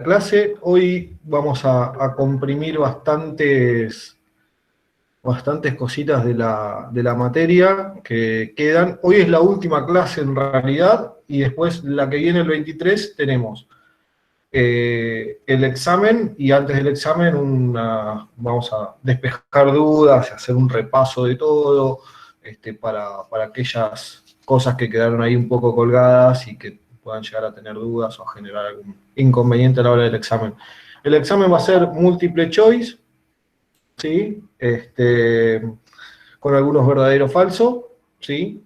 clase. Hoy vamos a comprimir bastantes cositas de la materia que quedan. Hoy es la última clase en realidad, y después la que viene el 23 tenemos el examen, y antes del examen vamos a despejar dudas, hacer un repaso de todo, para aquellas cosas que quedaron ahí un poco colgadas y que puedan llegar a tener dudas o a generar algún inconveniente a la hora del examen. El examen va a ser múltiple choice, ¿sí? Con algunos verdadero o falso, ¿sí?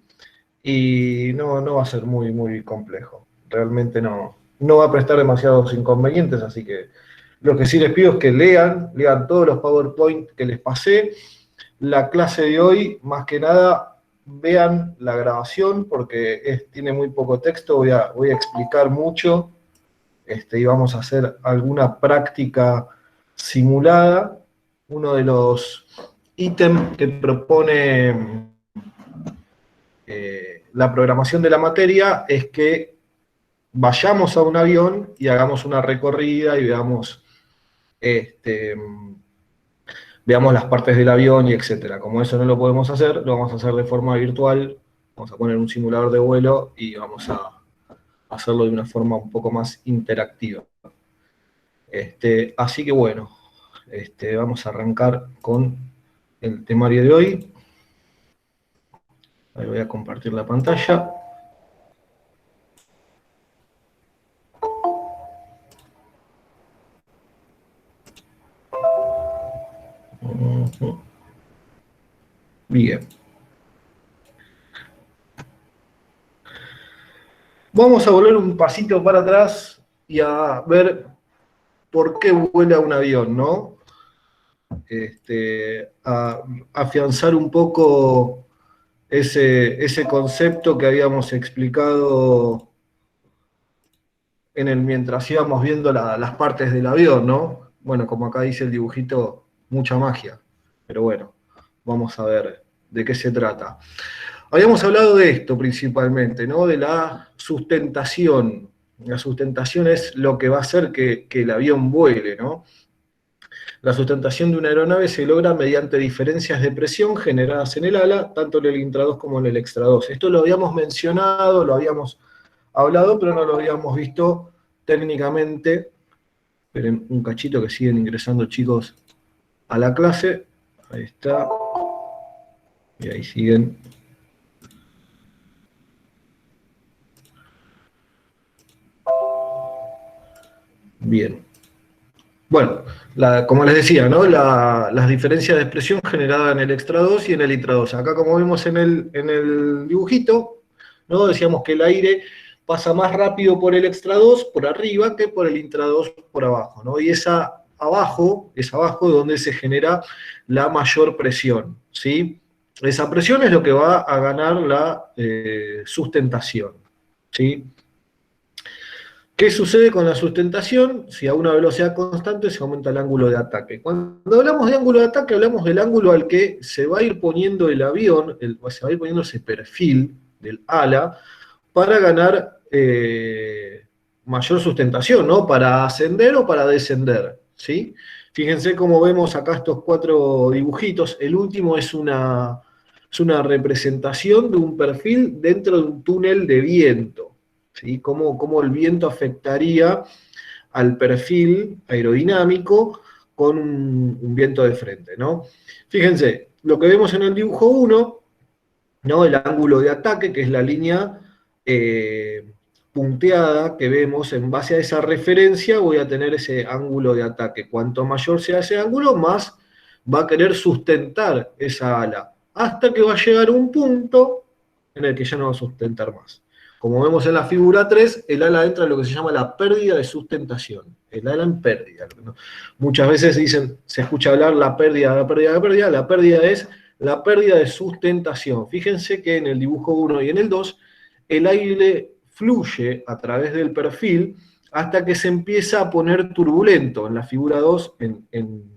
Y no va a ser muy complejo. Realmente no va a prestar demasiados inconvenientes, así que lo que sí les pido es que lean todos los PowerPoint que les pasé. La clase de hoy, más que nada, vean la grabación porque tiene muy poco texto, voy a explicar mucho, y vamos a hacer alguna práctica simulada. Uno de los ítems que propone la programación de la materia es que vayamos a un avión y hagamos una recorrida y veamos las partes del avión y etcétera. Como eso no lo podemos hacer, lo vamos a hacer de forma virtual. Vamos a poner un simulador de vuelo y vamos a hacerlo de una forma un poco más interactiva. Así que bueno, vamos a arrancar con el temario de hoy. Ahí voy a compartir la pantalla. Bien. Vamos a volver un pasito para atrás y a ver por qué vuela un avión, ¿no? A afianzar un poco ese concepto que habíamos explicado mientras íbamos viendo las partes del avión, ¿no? Bueno, como acá dice el dibujito, mucha magia. Pero bueno, vamos a ver de qué se trata. Habíamos hablado de esto principalmente, ¿no? De la sustentación. La sustentación es lo que va a hacer que el avión vuele, ¿no? La sustentación de una aeronave se logra mediante diferencias de presión generadas en el ala, tanto en el intra-2 como en el extra-2. Esto lo habíamos mencionado, lo habíamos hablado, pero no lo habíamos visto técnicamente. Esperen un cachito que siguen ingresando chicos a la clase. Ahí está. Y ahí siguen. Bien. Bueno, como les decía, ¿no? Las diferencias de expresión generadas en el extra-2 y en el intra-2. Acá, como vemos en el dibujito, ¿no? Decíamos que el aire pasa más rápido por el extra-2 por arriba que por el intra-2 por abajo, ¿no? Y es abajo donde se genera la mayor presión, ¿sí? Esa presión es lo que va a ganar la sustentación, ¿sí? ¿Qué sucede con la sustentación? Si a una velocidad constante se aumenta el ángulo de ataque. Cuando hablamos de ángulo de ataque, hablamos del ángulo al que se va a ir poniendo el avión, se va a ir poniendo ese perfil del ala, para ganar mayor sustentación, ¿no? Para ascender o para descender, ¿sí? Fíjense cómo vemos acá estos 4 dibujitos. El último es una representación de un perfil dentro de un túnel de viento. ¿Sí? Cómo el viento afectaría al perfil aerodinámico con un viento de frente, ¿no? Fíjense, lo que vemos en el dibujo 1, ¿no? El ángulo de ataque, que es la línea punteada que vemos, en base a esa referencia voy a tener ese ángulo de ataque. Cuanto mayor sea ese ángulo, más va a querer sustentar esa ala, hasta que va a llegar un punto en el que ya no va a sustentar más. Como vemos en la figura 3, el ala entra en lo que se llama la pérdida de sustentación. El ala en pérdida. Muchas veces se escucha hablar la pérdida. La pérdida es la pérdida de sustentación. Fíjense que en el dibujo 1 y en el 2, el aire fluye a través del perfil hasta que se empieza a poner turbulento. En la figura 2, en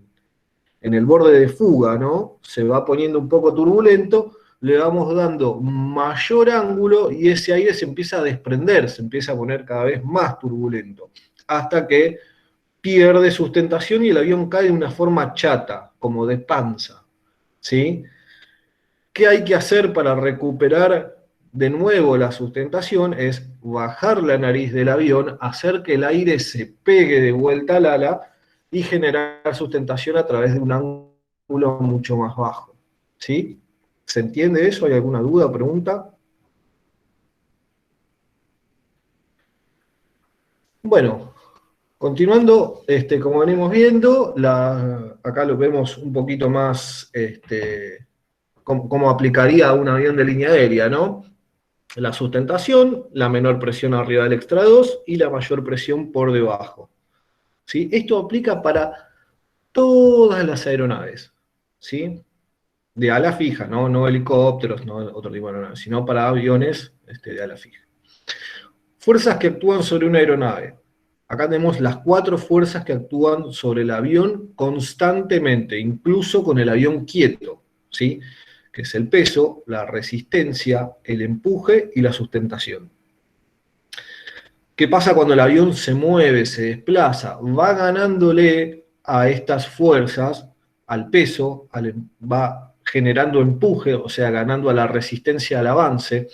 el borde de fuga, ¿no? Se va poniendo un poco turbulento, le vamos dando mayor ángulo y ese aire se empieza a desprender, se empieza a poner cada vez más turbulento, hasta que pierde sustentación y el avión cae de una forma chata, como de panza, ¿sí? ¿Qué hay que hacer para recuperar de nuevo la sustentación? Es bajar la nariz del avión, hacer que el aire se pegue de vuelta al ala y generar sustentación a través de un ángulo mucho más bajo, ¿sí? ¿Se entiende eso? ¿Hay alguna duda o pregunta? Bueno, continuando, como venimos viendo, acá lo vemos un poquito más, cómo aplicaría a un avión de línea aérea, ¿no? La sustentación, la menor presión arriba del extra 2 y la mayor presión por debajo, ¿sí? Esto aplica para todas las aeronaves, ¿sí? De ala fija, ¿no? No helicópteros, no otro tipo de aeronaves, sino para aviones de ala fija. Fuerzas que actúan sobre una aeronave. Acá tenemos las 4 fuerzas que actúan sobre el avión constantemente, incluso con el avión quieto, ¿sí? Que es el peso, la resistencia, el empuje y la sustentación. ¿Qué pasa cuando el avión se mueve, se desplaza? Va ganándole a estas fuerzas, al peso, va generando empuje, o sea, ganando a la resistencia al avance.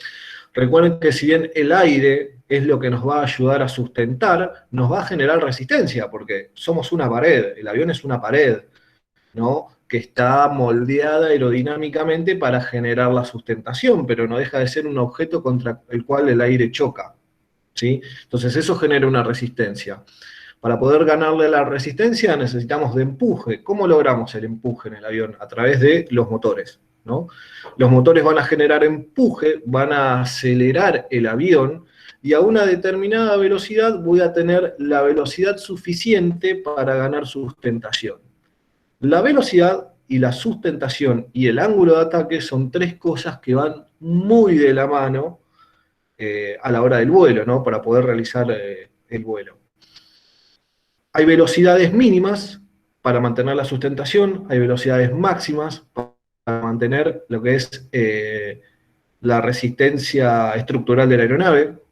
Recuerden que si bien el aire es lo que nos va a ayudar a sustentar, nos va a generar resistencia, porque somos una pared, el avión es una pared, ¿no? Que está moldeada aerodinámicamente para generar la sustentación, pero no deja de ser un objeto contra el cual el aire choca, ¿sí? Entonces eso genera una resistencia. Para poder ganarle la resistencia necesitamos de empuje. ¿Cómo logramos el empuje en el avión? A través de los motores, ¿no? Los motores van a generar empuje, van a acelerar el avión, y a una determinada velocidad voy a tener la velocidad suficiente para ganar sustentación. La velocidad y la sustentación y el ángulo de ataque son 3 cosas que van muy de la mano a la hora del vuelo, ¿no? Para poder realizar el vuelo. Hay velocidades mínimas para mantener la sustentación, hay velocidades máximas para mantener lo que es la resistencia estructural de la aeronave,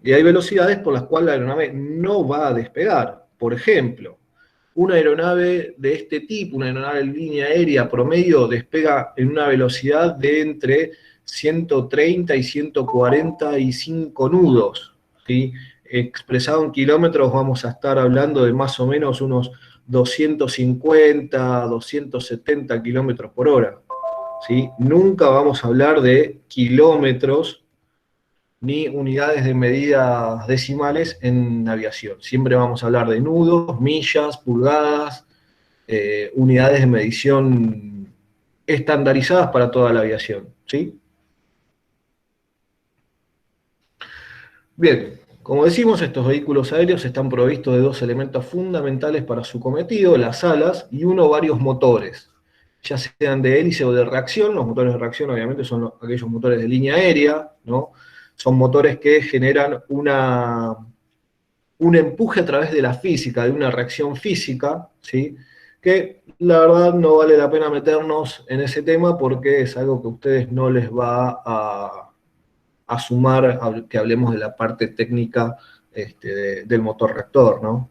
y hay velocidades por las cuales la aeronave no va a despegar. Por ejemplo, una aeronave de este tipo, una aeronave en línea aérea promedio, despega en una velocidad de entre 130 y 145 nudos, ¿sí? Expresado en kilómetros vamos a estar hablando de más o menos unos 250, 270 kilómetros por hora, ¿sí? Nunca vamos a hablar de kilómetros ni unidades de medidas decimales en aviación. Siempre vamos a hablar de nudos, millas, pulgadas, unidades de medición estandarizadas para toda la aviación, ¿sí? Bien, como decimos, estos vehículos aéreos están provistos de 2 elementos fundamentales para su cometido, las alas y uno o varios motores, ya sean de hélice o de reacción. Los motores de reacción obviamente son aquellos motores de línea aérea, ¿no? Son motores que generan un empuje a través de la física, de una reacción física, ¿sí? Que la verdad no vale la pena meternos en ese tema porque es algo que a ustedes no les va a sumar que hablemos de la parte técnica del motor reactor, ¿no?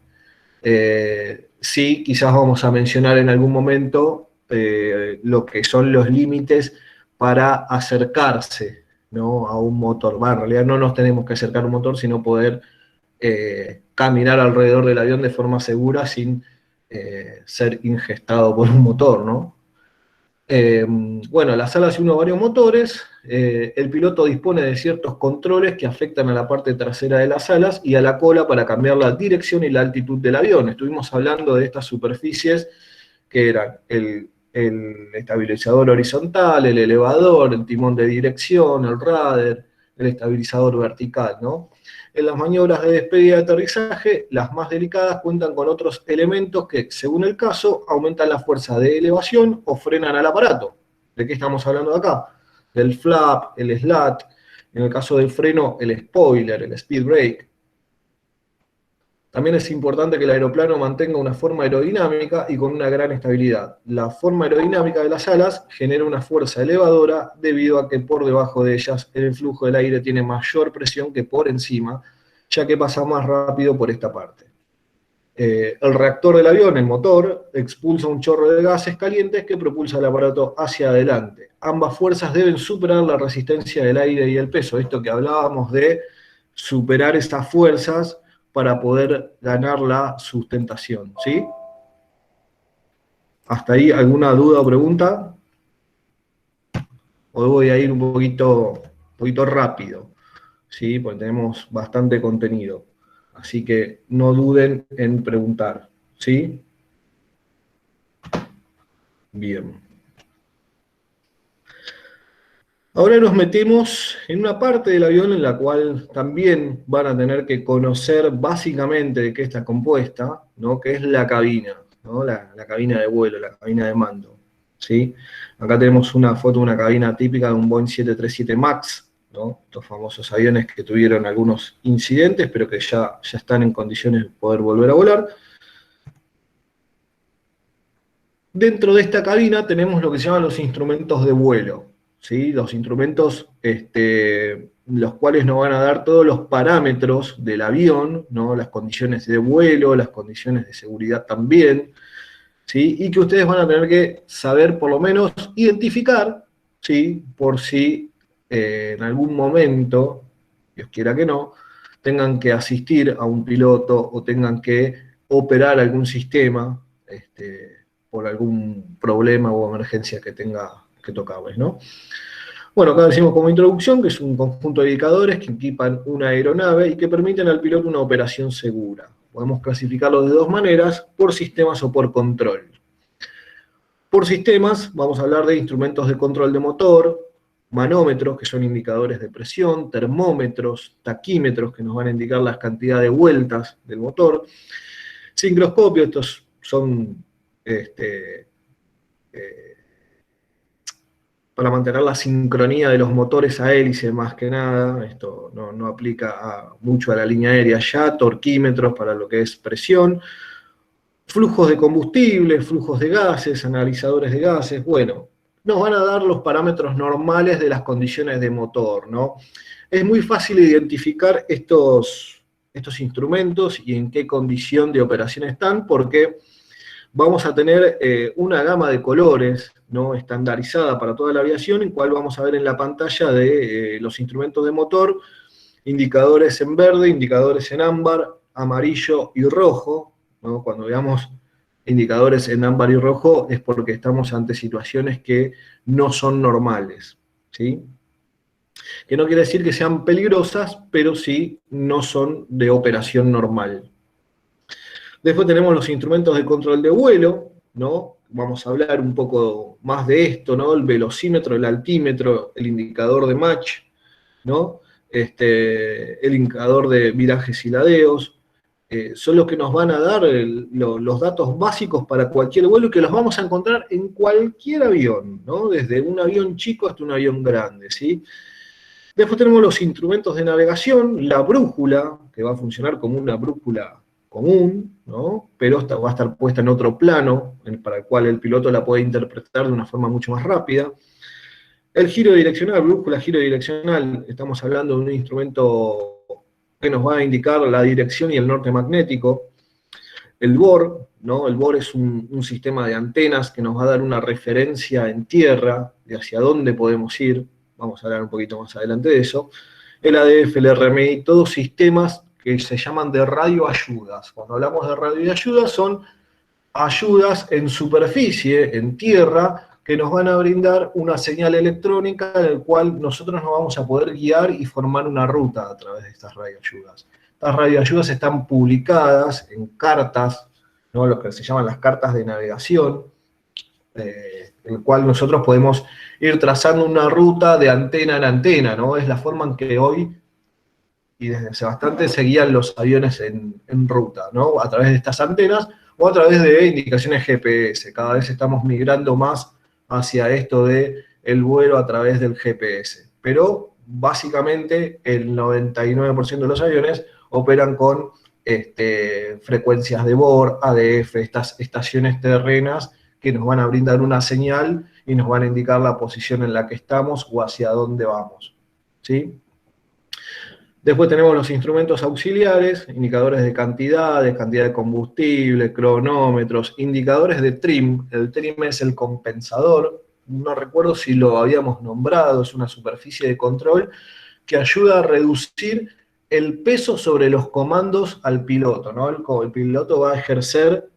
Sí, quizás vamos a mencionar en algún momento lo que son los límites para acercarse, ¿no? A un motor. Bueno, en realidad no nos tenemos que acercar a un motor, sino poder caminar alrededor del avión de forma segura sin ser ingestado por un motor, ¿no? Bueno, las alas y uno o varios motores, el piloto dispone de ciertos controles que afectan a la parte trasera de las alas y a la cola para cambiar la dirección y la altitud del avión. Estuvimos hablando de estas superficies que eran el estabilizador horizontal, el elevador, el timón de dirección, el rudder, el estabilizador vertical, ¿no? En las maniobras de despegue y aterrizaje, las más delicadas cuentan con otros elementos que, según el caso, aumentan la fuerza de elevación o frenan al aparato. ¿De qué estamos hablando acá? Del flap, el slat, en el caso del freno, el spoiler, el speed brake. También es importante que el aeroplano mantenga una forma aerodinámica y con una gran estabilidad. La forma aerodinámica de las alas genera una fuerza elevadora debido a que por debajo de ellas el flujo del aire tiene mayor presión que por encima, ya que pasa más rápido por esta parte. el reactor del avión, el motor, expulsa un chorro de gases calientes que propulsa el aparato hacia adelante. Ambas fuerzas deben superar la resistencia del aire y el peso. Esto que hablábamos de superar esas fuerzas para poder ganar la sustentación, ¿sí? ¿Hasta ahí alguna duda o pregunta? ¿O voy a ir un poquito rápido? ¿Sí? Porque tenemos bastante contenido. Así que no duden en preguntar, ¿sí? Bien. Ahora nos metemos en una parte del avión en la cual también van a tener que conocer básicamente de qué está compuesta, ¿no? Que es la cabina, ¿no? La cabina de vuelo, la cabina de mando, ¿sí? Acá tenemos una foto de una cabina típica de un Boeing 737 MAX, ¿no? Estos famosos aviones que tuvieron algunos incidentes, pero que ya están en condiciones de poder volver a volar. Dentro de esta cabina tenemos lo que se llaman los instrumentos de vuelo, ¿sí? Los instrumentos los cuales nos van a dar todos los parámetros del avión, ¿no? Las condiciones de vuelo, las condiciones de seguridad también, ¿sí? Y que ustedes van a tener que saber por lo menos identificar, ¿sí? Por si en algún momento, Dios quiera que no, tengan que asistir a un piloto o tengan que operar algún sistema, por algún problema o emergencia que tenga que tocarles, ¿no? Bueno, acá decimos como introducción que es un conjunto de indicadores que equipan una aeronave y que permiten al piloto una operación segura. Podemos clasificarlo de dos maneras, por sistemas o por control. Por sistemas vamos a hablar de instrumentos de control de motor, manómetros, que son indicadores de presión, termómetros, taquímetros, que nos van a indicar la cantidad de vueltas del motor, sincroscopios, estos son para mantener la sincronía de los motores a hélice más que nada, esto no aplica mucho a la línea aérea ya, torquímetros para lo que es presión, flujos de combustible, flujos de gases, analizadores de gases, bueno, nos van a dar los parámetros normales de las condiciones de motor, ¿no? Es muy fácil identificar estos instrumentos y en qué condición de operación están, porque vamos a tener una gama de colores, ¿no? Estandarizada para toda la aviación, en cual vamos a ver en la pantalla de los instrumentos de motor, indicadores en verde, indicadores en ámbar, amarillo y rojo, ¿no? Cuando veamos indicadores en ámbar y rojo es porque estamos ante situaciones que no son normales, ¿sí? Que no quiere decir que sean peligrosas, pero sí no son de operación normal. Después tenemos los instrumentos de control de vuelo, ¿no? Vamos a hablar un poco más de esto, ¿no? El velocímetro, el altímetro, el indicador de Mach, ¿no? El indicador de virajes y ladeos, son los que nos van a dar los datos básicos para cualquier vuelo, que los vamos a encontrar en cualquier avión, ¿no? Desde un avión chico hasta un avión grande, ¿sí? Después tenemos los instrumentos de navegación, la brújula, que va a funcionar como una brújula común, ¿no? Pero esta va a estar puesta en otro plano, para el cual el piloto la puede interpretar de una forma mucho más rápida. El giro direccional, brújula giro direccional, estamos hablando de un instrumento que nos va a indicar la dirección y el norte magnético. El BOR, ¿no? El BOR es un sistema de antenas que nos va a dar una referencia en tierra de hacia dónde podemos ir. Vamos a hablar un poquito más adelante de eso. El ADF, el RMI, todos sistemas que se llaman de radioayudas. Cuando hablamos de radioayudas son ayudas en superficie, en tierra, que nos van a brindar una señal electrónica en la cual nosotros nos vamos a poder guiar y formar una ruta a través de estas radioayudas. Estas radioayudas están publicadas en cartas, ¿no? Lo que se llaman las cartas de navegación, en el cual nosotros podemos ir trazando una ruta de antena en antena, ¿no? Es la forma en que hoy, y desde hace bastante, se guían los aviones en ruta, ¿no? A través de estas antenas o a través de indicaciones GPS. Cada vez estamos migrando más hacia esto de el vuelo a través del GPS. Pero básicamente el 99% de los aviones operan con frecuencias de BOR, ADF, estas estaciones terrenas que nos van a brindar una señal y nos van a indicar la posición en la que estamos o hacia dónde vamos, ¿sí? Después tenemos los instrumentos auxiliares, indicadores de cantidad de combustible, cronómetros, indicadores de trim. El trim es el compensador, no recuerdo si lo habíamos nombrado, es una superficie de control que ayuda a reducir el peso sobre los comandos al piloto, ¿no? El piloto va a ejercer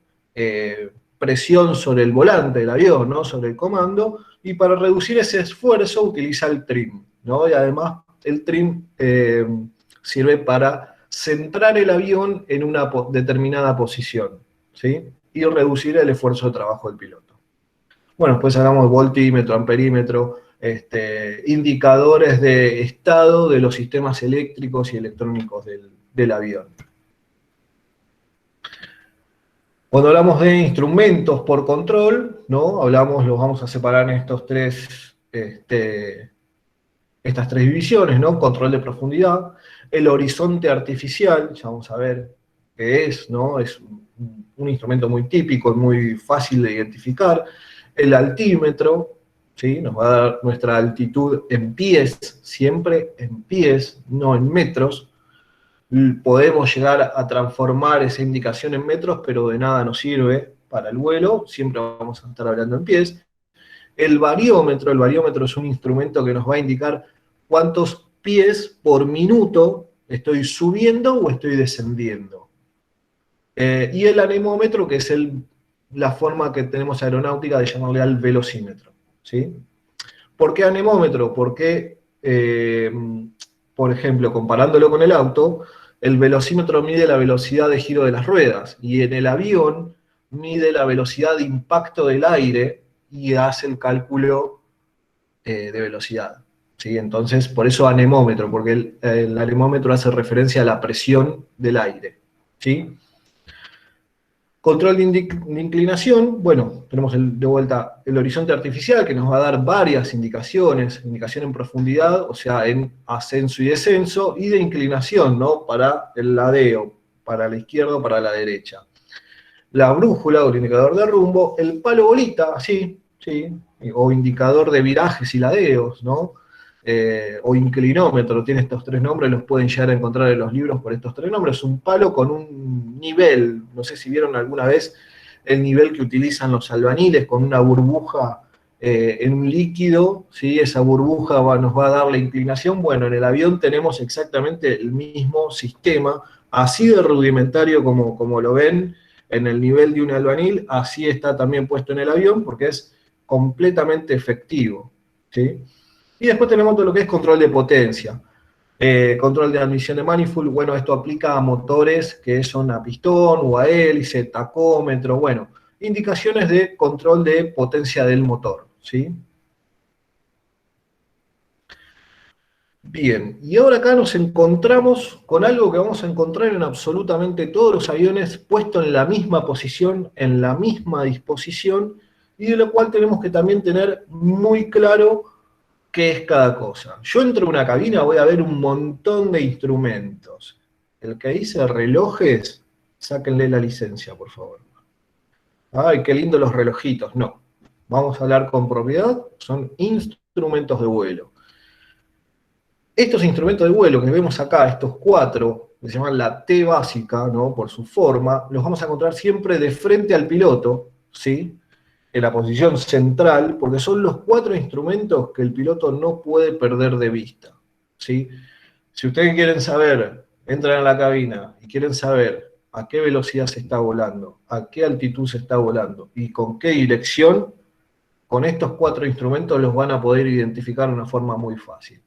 presión sobre el volante del avión, ¿no? Sobre el comando, y para reducir ese esfuerzo utiliza el trim, ¿no? Y además el trim sirve para centrar el avión en una determinada posición, ¿sí? Y reducir el esfuerzo de trabajo del piloto. Bueno, después hablamos de voltímetro, amperímetro, indicadores de estado de los sistemas eléctricos y electrónicos del avión. Cuando hablamos de instrumentos por control, ¿no? Los vamos a separar en estas tres divisiones, ¿no? Control de profundidad, el horizonte artificial, ya vamos a ver qué es, ¿no? Es un instrumento muy típico, muy fácil de identificar. El altímetro, ¿sí? Nos va a dar nuestra altitud en pies, siempre en pies, no en metros. Podemos llegar a transformar esa indicación en metros, pero de nada nos sirve para el vuelo, siempre vamos a estar hablando en pies. El bariómetro es un instrumento que nos va a indicar cuántos pies por minuto estoy subiendo o estoy descendiendo. Y el anemómetro, que es la forma que tenemos aeronáutica de llamarle al velocímetro, ¿sí? ¿Por qué anemómetro? Porque, por ejemplo, comparándolo con el auto, el velocímetro mide la velocidad de giro de las ruedas, y en el avión mide la velocidad de impacto del aire y hace el cálculo de velocidad, ¿sí? Entonces, por eso anemómetro, porque el anemómetro hace referencia a la presión del aire, ¿sí? Control de inclinación, bueno, tenemos de vuelta el horizonte artificial que nos va a dar varias indicaciones, indicación en profundidad, o sea, en ascenso y descenso, y de inclinación, ¿no? Para el ladeo, para la izquierda o para la derecha. La brújula o el indicador de rumbo, el palo bolita, así, sí, o indicador de virajes y ladeos, ¿no? O inclinómetro, tiene estos tres nombres, los pueden llegar a encontrar en los libros por estos tres nombres. Un palo con un nivel, no sé si vieron alguna vez el nivel que utilizan los albaniles, con una burbuja en un líquido, ¿sí? Esa burbuja nos va a dar la inclinación. Bueno, en el avión tenemos exactamente el mismo sistema, así de rudimentario como lo ven en el nivel de un albanil, así está también puesto en el avión, porque es completamente efectivo, ¿sí? Y después tenemos todo lo que es control de potencia. Control de admisión de manifold, bueno, esto aplica a motores que son a pistón o a hélice, tacómetro, bueno, indicaciones de control de potencia del motor, ¿sí? Bien, y ahora acá nos encontramos con algo que vamos a encontrar en absolutamente todos los aviones, puesto en la misma posición, en la misma disposición, y de lo cual tenemos que también tener muy claro qué es cada cosa. Yo entro a una cabina, voy a ver un montón de instrumentos. El que dice relojes, sáquenle la licencia, por favor. Ay, qué lindo los relojitos. No, vamos a hablar con propiedad, son instrumentos de vuelo. Estos instrumentos de vuelo que vemos acá, estos cuatro, que se llaman la T básica, ¿no? Por su forma, los vamos a encontrar siempre de frente al piloto, ¿sí? En la posición central, porque son los cuatro instrumentos que el piloto no puede perder de vista, ¿sí? Si ustedes quieren saber, entran a la cabina y quieren saber a qué velocidad se está volando, a qué altitud se está volando y con qué dirección, con estos cuatro instrumentos los van a poder identificar de una forma muy fácil,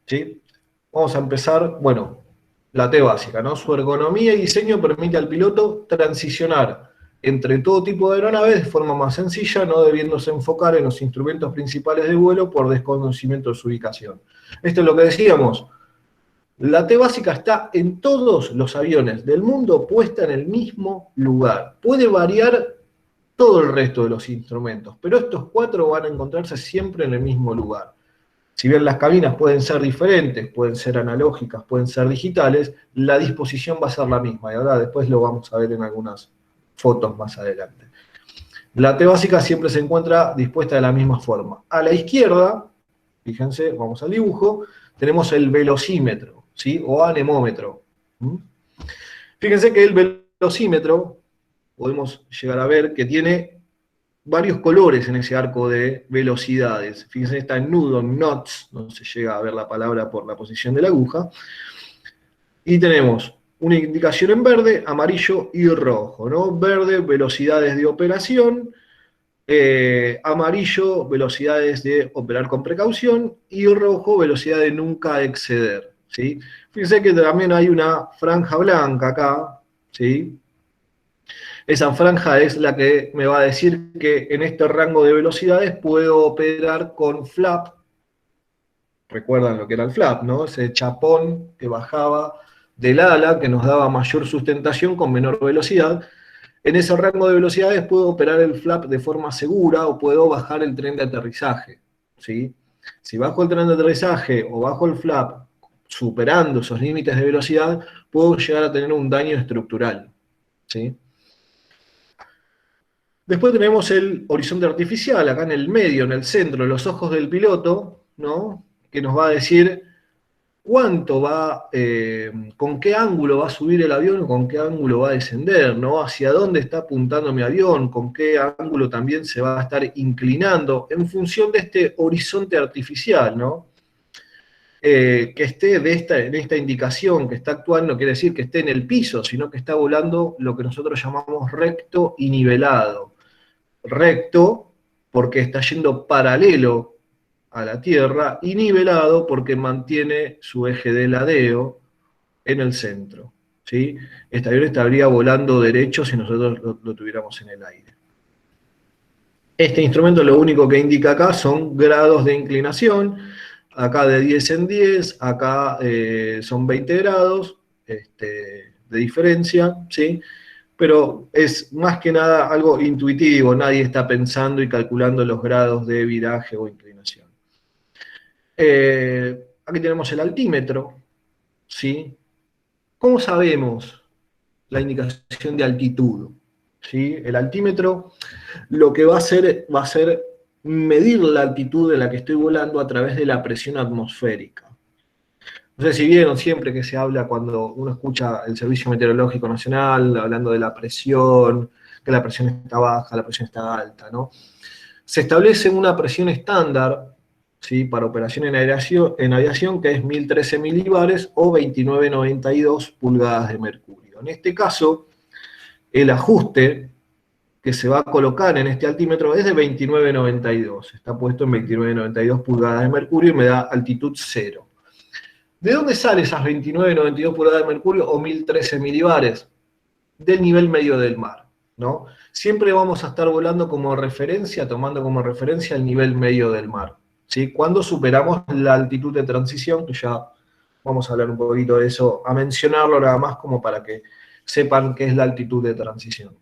¿sí? Vamos a empezar, bueno, la T básica, ¿no? Su ergonomía y diseño permite al piloto transicionar entre todo tipo de aeronaves de forma más sencilla, no debiéndose enfocar en los instrumentos principales de vuelo por desconocimiento de su ubicación. Esto es lo que decíamos. La T básica está en todos los aviones del mundo puesta en el mismo lugar. Puede variar todo el resto de los instrumentos, pero estos cuatro van a encontrarse siempre en el mismo lugar. Si bien las cabinas pueden ser diferentes, pueden ser analógicas, pueden ser digitales, la disposición va a ser la misma. Y ahora después lo vamos a ver en algunas fotos más adelante. La T básica siempre se encuentra dispuesta de la misma forma. A la izquierda, fíjense, vamos al dibujo, tenemos el velocímetro, ¿sí? O anemómetro. Fíjense que el velocímetro, podemos llegar a ver que tiene varios colores en ese arco de velocidades. Fíjense, está en nudo, knots, no se llega a ver la palabra por la posición de la aguja. Y tenemos una indicación en verde, amarillo y rojo, ¿no? Verde, velocidades de operación, amarillo, velocidades de operar con precaución, y rojo, velocidad de nunca exceder, ¿sí? Fíjense que también hay una franja blanca acá, ¿sí? Esa franja es la que me va a decir que en este rango de velocidades puedo operar con flap. Recuerdan lo que era el flap, ¿no? Ese chapón que bajaba del ala, que nos daba mayor sustentación con menor velocidad. En ese rango de velocidades puedo operar el flap de forma segura o puedo bajar el tren de aterrizaje, ¿sí? Si bajo el tren de aterrizaje o bajo el flap superando esos límites de velocidad, puedo llegar a tener un daño estructural, ¿sí? Después tenemos el horizonte artificial, acá en el medio, en el centro, los ojos del piloto, ¿no? Que nos va a decir cuánto va, con qué ángulo va a subir el avión o con qué ángulo va a descender, ¿no? Hacia dónde está apuntando mi avión, con qué ángulo también se va a estar inclinando, en función de este horizonte artificial, ¿no? Que esté en esta indicación que está actuando, no quiere decir que esté en el piso, sino que está volando lo que nosotros llamamos recto y nivelado. Recto porque está yendo paralelo a la Tierra y nivelado porque mantiene su eje de ladeo en el centro, ¿sí? Este avión estaría volando derecho si nosotros lo tuviéramos en el aire. Este instrumento lo único que indica acá son grados de inclinación, acá de 10 en 10, acá son 20 grados de diferencia, ¿sí? Pero es más que nada algo intuitivo, nadie está pensando y calculando los grados de viraje o inclinación. Aquí tenemos el altímetro, ¿sí? ¿Cómo sabemos la indicación de altitud? ¿Sí? El altímetro lo que va a hacer va a ser medir la altitud en la que estoy volando a través de la presión atmosférica. No sé si vieron siempre que se habla cuando uno escucha el Servicio Meteorológico Nacional hablando de la presión, que la presión está baja, la presión está alta, ¿no? Se establece una presión estándar, ¿sí? Para operación en aviación que es 1013 milibares o 2992 pulgadas de mercurio. En este caso, el ajuste que se va a colocar en este altímetro es de 2992. Está puesto en 2992 pulgadas de mercurio y me da altitud 0. ¿De dónde salen esas 29,92 pulgadas de mercurio o 1013 milibares? Del nivel medio del mar, ¿no? Siempre vamos a estar volando como referencia, tomando como referencia el nivel medio del mar, ¿sí? Cuando superamos la altitud de transición, que ya vamos a hablar un poquito de eso, a mencionarlo nada más como para que sepan qué es la altitud de transición.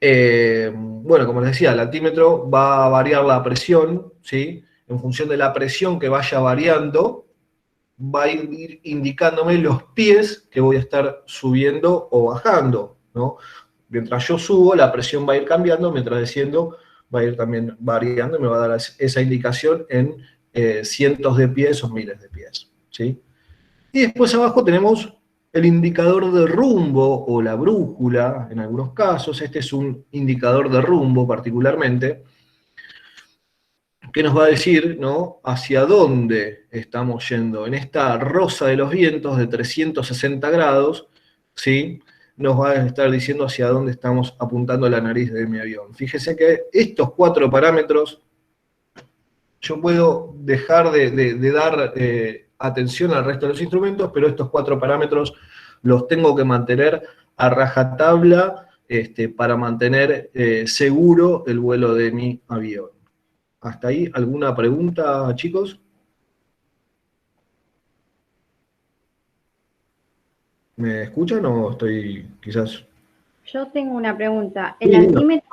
Bueno, como les decía, el altímetro va a variar la presión, ¿sí? En función de la presión que vaya variando, va a ir indicándome los pies que voy a estar subiendo o bajando, ¿no? Mientras yo subo, la presión va a ir cambiando, mientras desciendo, va a ir también variando y me va a dar esa indicación en cientos de pies o miles de pies, ¿sí? Y después abajo tenemos el indicador de rumbo o la brújula, en algunos casos. Este es un indicador de rumbo particularmente, que nos va a decir, ¿no?, hacia dónde estamos yendo. En esta rosa de los vientos de 360 grados, ¿sí?, nos va a estar diciendo hacia dónde estamos apuntando la nariz de mi avión. Fíjese que estos 4 parámetros, yo puedo dejar de dar atención al resto de los instrumentos, pero estos 4 parámetros los tengo que mantener a rajatabla para mantener seguro el vuelo de mi avión. ¿Hasta ahí alguna pregunta, chicos? ¿Me escuchan o estoy quizás...? Yo tengo una pregunta. Sí, ¿El altímetro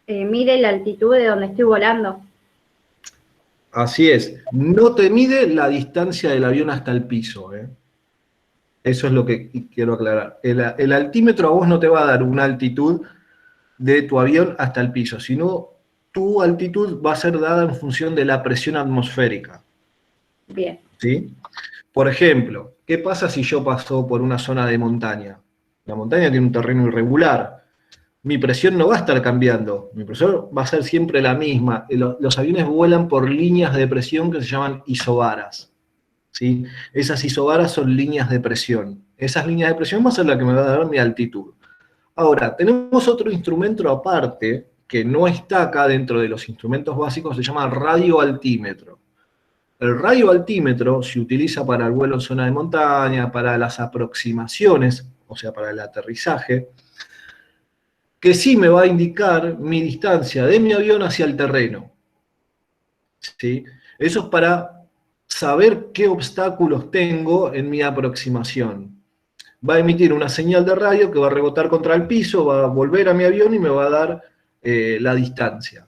mide la altitud de donde estoy volando? así es. No te mide la distancia del avión hasta el piso, ¿eh? Eso es lo que quiero aclarar. El altímetro a vos no te va a dar una altitud de tu avión hasta el piso, sino tu altitud va a ser dada en función de la presión atmosférica. Bien. ¿sí? Por ejemplo, ¿qué pasa si yo paso por una zona de montaña? La montaña tiene un terreno irregular. Mi presión no va a estar cambiando. Mi presión va a ser siempre la misma. Los aviones vuelan por líneas de presión que se llaman isobaras, ¿sí? Esas isobaras son líneas de presión. Esas líneas de presión van a ser las que me van a dar mi altitud. Ahora, tenemos otro instrumento aparte que no está acá dentro de los instrumentos básicos, se llama radioaltímetro. El radioaltímetro se utiliza para el vuelo en zona de montaña, para las aproximaciones, o sea, para el aterrizaje, que sí me va a indicar mi distancia de mi avión hacia el terreno, ¿sí? Eso es para saber qué obstáculos tengo en mi aproximación. Va a emitir una señal de radio que va a rebotar contra el piso, va a volver a mi avión y me va a dar la distancia.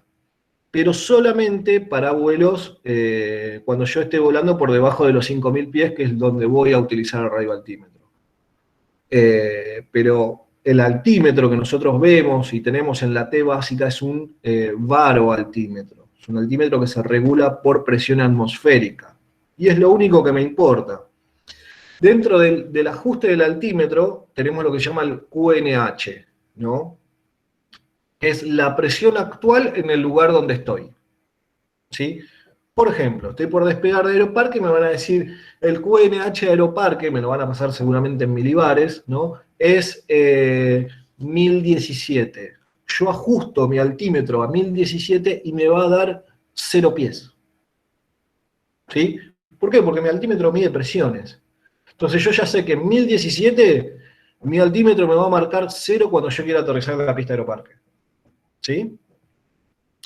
Pero solamente para vuelos cuando yo esté volando por debajo de los 5.000 pies, que es donde voy a utilizar el radioaltímetro. Pero el altímetro que nosotros vemos y tenemos en la T básica es un baroaltímetro. Es un altímetro que se regula por presión atmosférica. Y es lo único que me importa. Dentro del ajuste del altímetro tenemos lo que se llama el QNH, ¿no? Es la presión actual en el lugar donde estoy, ¿sí? Por ejemplo, estoy por despegar de Aeroparque y me van a decir el QNH de Aeroparque, me lo van a pasar seguramente en milibares, ¿no? Es 1017. Yo ajusto mi altímetro a 1017 y me va a dar 0 pies, ¿sí? ¿Por qué? Porque mi altímetro mide presiones. Entonces yo ya sé que en 1017 mi altímetro me va a marcar 0 cuando yo quiera aterrizar en la pista de Aeroparque, ¿sí?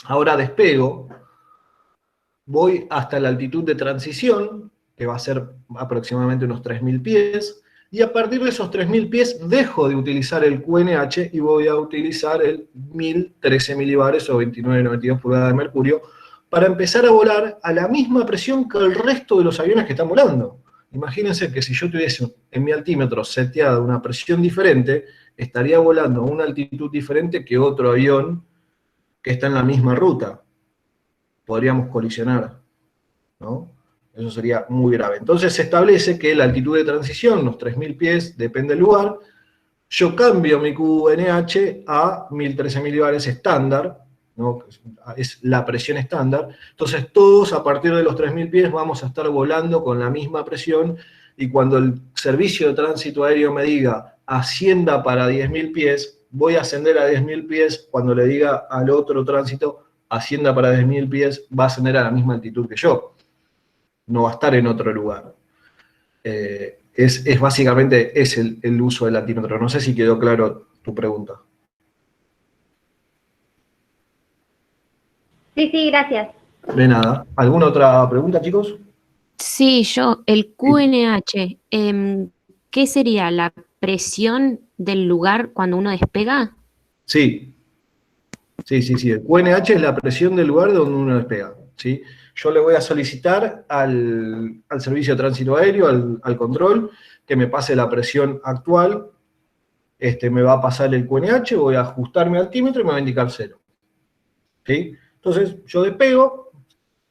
Ahora despego, voy hasta la altitud de transición, que va a ser aproximadamente unos 3.000 pies, y a partir de esos 3.000 pies dejo de utilizar el QNH y voy a utilizar el 1013 milibares o 29,92 pulgadas de mercurio para empezar a volar a la misma presión que el resto de los aviones que están volando. Imagínense que si yo tuviese en mi altímetro seteada una presión diferente, estaría volando a una altitud diferente que otro avión que está en la misma ruta. Podríamos colisionar, ¿no? Eso sería muy grave. Entonces se establece que la altitud de transición, los 3.000 pies, depende del lugar. Yo cambio mi QNH a 1013 milibares estándar, ¿no? Es la presión estándar. Entonces todos a partir de los 3.000 pies vamos a estar volando con la misma presión y cuando el servicio de tránsito aéreo me diga ascienda para 10.000 pies, voy a ascender a 10.000 pies. Cuando le diga al otro tránsito ascienda para 10.000 pies, va a ascender a la misma altitud que yo. No va a estar en otro lugar. Básicamente el uso del altímetro. No sé si quedó claro tu pregunta. Sí, sí, gracias. De nada. ¿Alguna otra pregunta, chicos? Sí, el QNH, ¿qué sería la presión del lugar cuando uno despega? Sí. Sí. El QNH es la presión del lugar donde uno despega, ¿sí? Yo le voy a solicitar al servicio de tránsito aéreo, al control, que me pase la presión actual. Me va a pasar el QNH, voy a ajustar mi altímetro y me va a indicar 0. ¿Sí? Entonces, yo despego.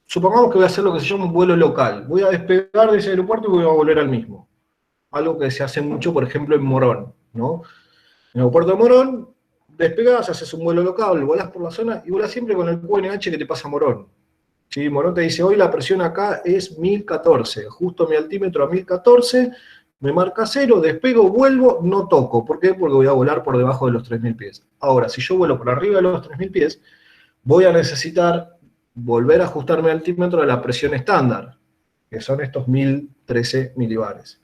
Supongamos que voy a hacer lo que se llama un vuelo local. Voy a despegar de ese aeropuerto y voy a volver al mismo. Algo que se hace mucho, por ejemplo, en Morón, ¿no? En el aeropuerto de Morón, despegás, haces un vuelo local, volás por la zona y volás siempre con el QNH que te pasa a Morón. ¿Sí? Morón te dice, hoy la presión acá es 1014. Justo mi altímetro a 1014, me marca 0, despego, vuelvo, no toco. ¿Por qué? Porque voy a volar por debajo de los 3.000 pies. Ahora, si yo vuelo por arriba de los 3.000 pies, voy a necesitar volver a ajustarme al altímetro a la presión estándar, que son estos 1013 milibares.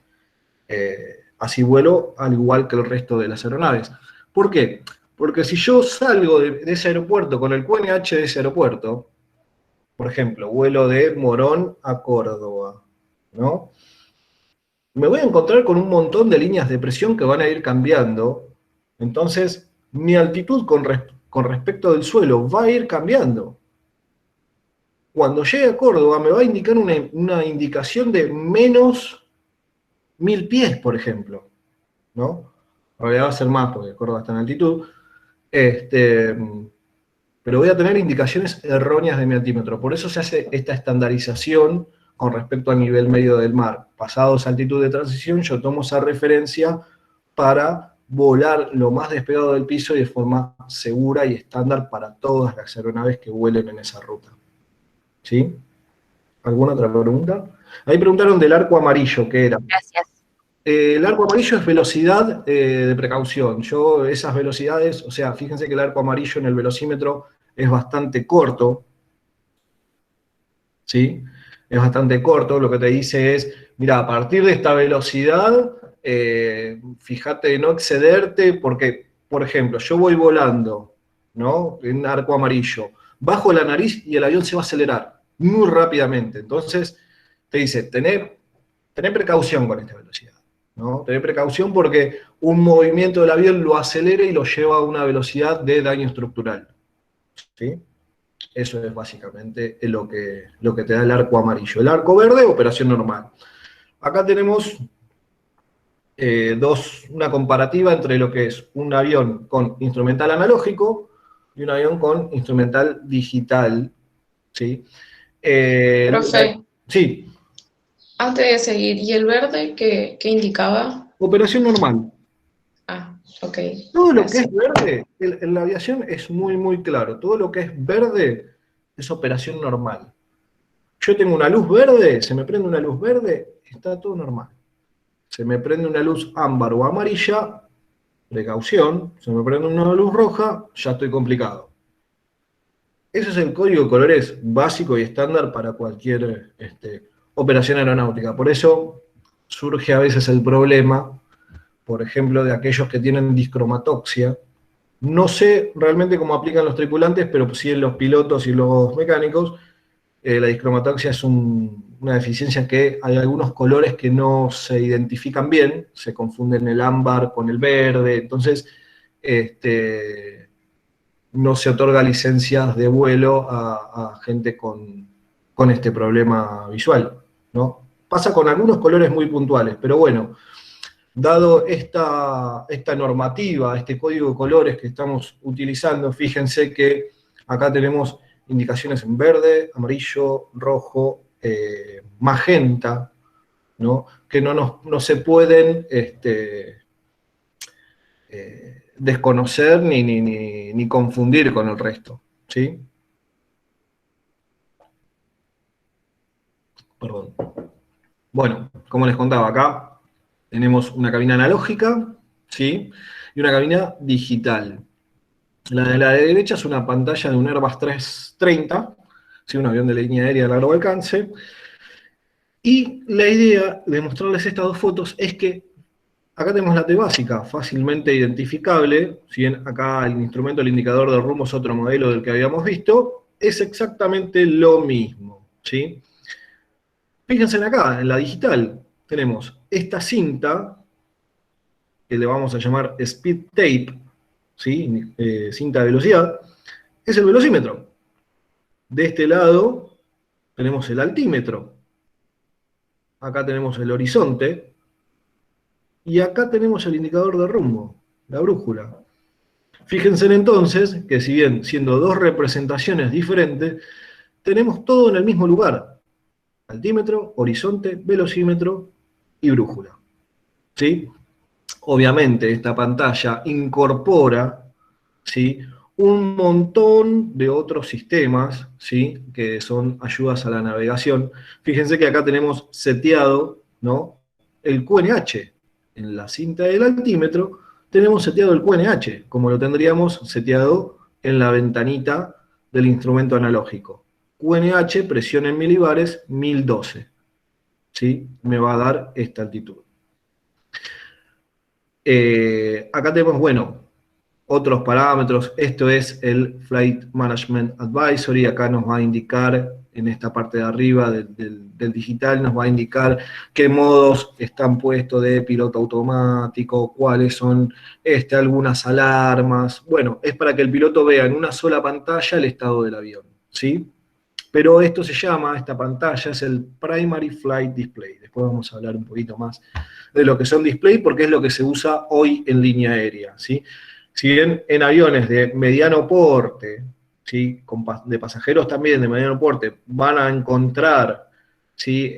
Así vuelo al igual que el resto de las aeronaves. ¿Por qué? Porque si yo salgo de ese aeropuerto con el QNH de ese aeropuerto, por ejemplo, vuelo de Morón a Córdoba, ¿no? Me voy a encontrar con un montón de líneas de presión que van a ir cambiando. Entonces, mi altitud con respecto del suelo va a ir cambiando. Cuando llegue a Córdoba me va a indicar una indicación de menos 1.000 pies, por ejemplo, ¿no? En realidad va a ser más porque Córdoba está en altitud. Pero voy a tener indicaciones erróneas de mi altímetro. Por eso se hace esta estandarización con respecto al nivel medio del mar. Pasado esa altitud de transición, yo tomo esa referencia para volar lo más despegado del piso y de forma segura y estándar para todas las aeronaves que vuelen en esa ruta. ¿Sí? ¿Alguna otra pregunta? Ahí preguntaron del arco amarillo, ¿qué era? Gracias. El arco amarillo es velocidad de precaución. Yo esas velocidades, o sea, fíjense que el arco amarillo en el velocímetro es bastante corto, ¿sí? Es bastante corto, lo que te dice es, mira, a partir de esta velocidad, fíjate de no excederte, porque, por ejemplo, yo voy volando, ¿no? En un arco amarillo, bajo la nariz y el avión se va a acelerar muy rápidamente. Entonces, te dice, tené precaución con esta velocidad, ¿no? Tené precaución porque un movimiento del avión lo acelera y lo lleva a una velocidad de daño estructural, ¿sí? Eso es básicamente lo que te da el arco amarillo. El arco verde, operación normal. Acá tenemos una comparativa entre lo que es un avión con instrumental analógico y un avión con instrumental digital, ¿sí? Profe, Sí, antes de seguir, ¿y el verde qué indicaba? operación normal. Ah, ok, Todo lo que gracias. es verde, en la aviación es muy, muy claro. Todo lo que es verde es operación normal. Yo tengo una luz verde, se me prende una luz verde, está todo normal. Se me prende una luz ámbar o amarilla, precaución. Se me prende una luz roja, ya estoy complicado. Ese es el código de colores básico y estándar para cualquier operación aeronáutica. Por eso surge a veces el problema, por ejemplo, de aquellos que tienen discromatoxia. No sé realmente cómo aplican los tripulantes, pero sí en los pilotos y los mecánicos. La discromatoxia es una deficiencia que hay algunos colores que no se identifican bien, se confunden el ámbar con el verde, entonces no se otorga licencias de vuelo a gente con este problema visual, ¿no? Pasa con algunos colores muy puntuales, pero bueno, dado esta normativa, este código de colores que estamos utilizando, fíjense que acá tenemos indicaciones en verde, amarillo, rojo, magenta, ¿no? Que no se pueden desconocer ni confundir con el resto, ¿sí? Perdón. Bueno, como les contaba acá, tenemos una cabina analógica, ¿sí? Y una cabina digital. La de la derecha es una pantalla de un Airbus 330, ¿sí? Un avión de línea aérea de largo alcance. Y la idea de mostrarles estas dos fotos es que acá tenemos la T básica, fácilmente identificable, si bien acá el instrumento, el indicador de rumbo es otro modelo del que habíamos visto, es exactamente lo mismo, ¿sí? Fíjense acá, en la digital, tenemos esta cinta, que le vamos a llamar speed tape, ¿sí? Cinta de velocidad, es el velocímetro. De este lado tenemos el altímetro, acá tenemos el horizonte, y acá tenemos el indicador de rumbo, la brújula. Fíjense entonces que si bien siendo dos representaciones diferentes, tenemos todo en el mismo lugar. Altímetro, horizonte, velocímetro y brújula. ¿Sí? Obviamente esta pantalla incorpora, ¿sí?, un montón de otros sistemas, ¿sí?, que son ayudas a la navegación. Fíjense que acá tenemos seteado, ¿no?, el QNH. En la cinta del altímetro tenemos seteado el QNH, como lo tendríamos seteado en la ventanita del instrumento analógico. QNH, presión en milibares, 1012. ¿Sí? Me va a dar esta altitud. Acá tenemos, bueno, otros parámetros. Esto es el Flight Management Advisory. Acá nos va a indicar, en esta parte de arriba del digital, nos va a indicar qué modos están puestos de piloto automático, cuáles son algunas alarmas. Bueno, es para que el piloto vea en una sola pantalla el estado del avión, ¿sí? Pero esto se llama, esta pantalla es el Primary Flight Display. Después vamos a hablar un poquito más de lo que son display, porque es lo que se usa hoy en línea aérea, ¿sí? Si bien en aviones de mediano porte, ¿sí?, de pasajeros también de mediano porte, van a encontrar ¿sí?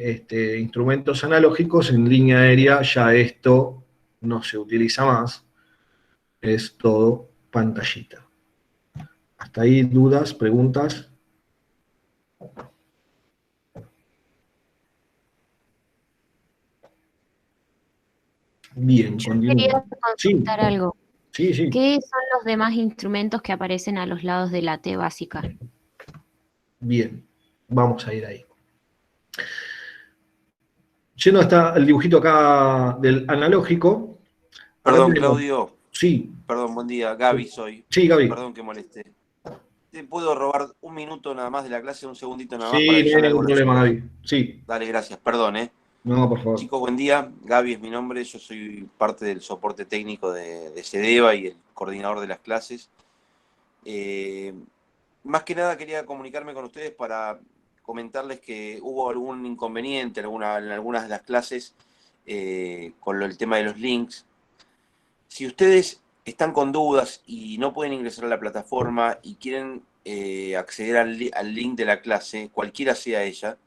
Instrumentos analógicos en línea aérea, ya esto no se utiliza más, es todo pantallita. Hasta ahí, dudas, preguntas. Bien, Yo quería continúo. Sí, consultar algo. sí, sí. ¿Qué son los demás instrumentos que aparecen a los lados de la T básica? Bien, vamos a ir ahí. Yendo hasta el dibujito acá del analógico, acá Perdón, tenemos, Claudio. sí, Perdón, buen día. Gaby soy. sí, Gaby. Perdón que moleste. ¿Te puedo robar un minuto nada más de la clase, un segundito nada más para Sí, no hay avisarle algo ningún a los problema, chicos? Gaby. Sí, Dale, gracias. Perdón, ¿eh? no, por favor. Chicos, buen día. Gaby es mi nombre. Yo soy parte del soporte técnico de CEDEVA y el coordinador de las clases. Más que nada quería comunicarme con ustedes para comentarles que hubo algún inconveniente en algunas de las clases con el tema de los links. Si ustedes están con dudas y no pueden ingresar a la plataforma y quieren acceder al link de la clase, cualquiera sea ella,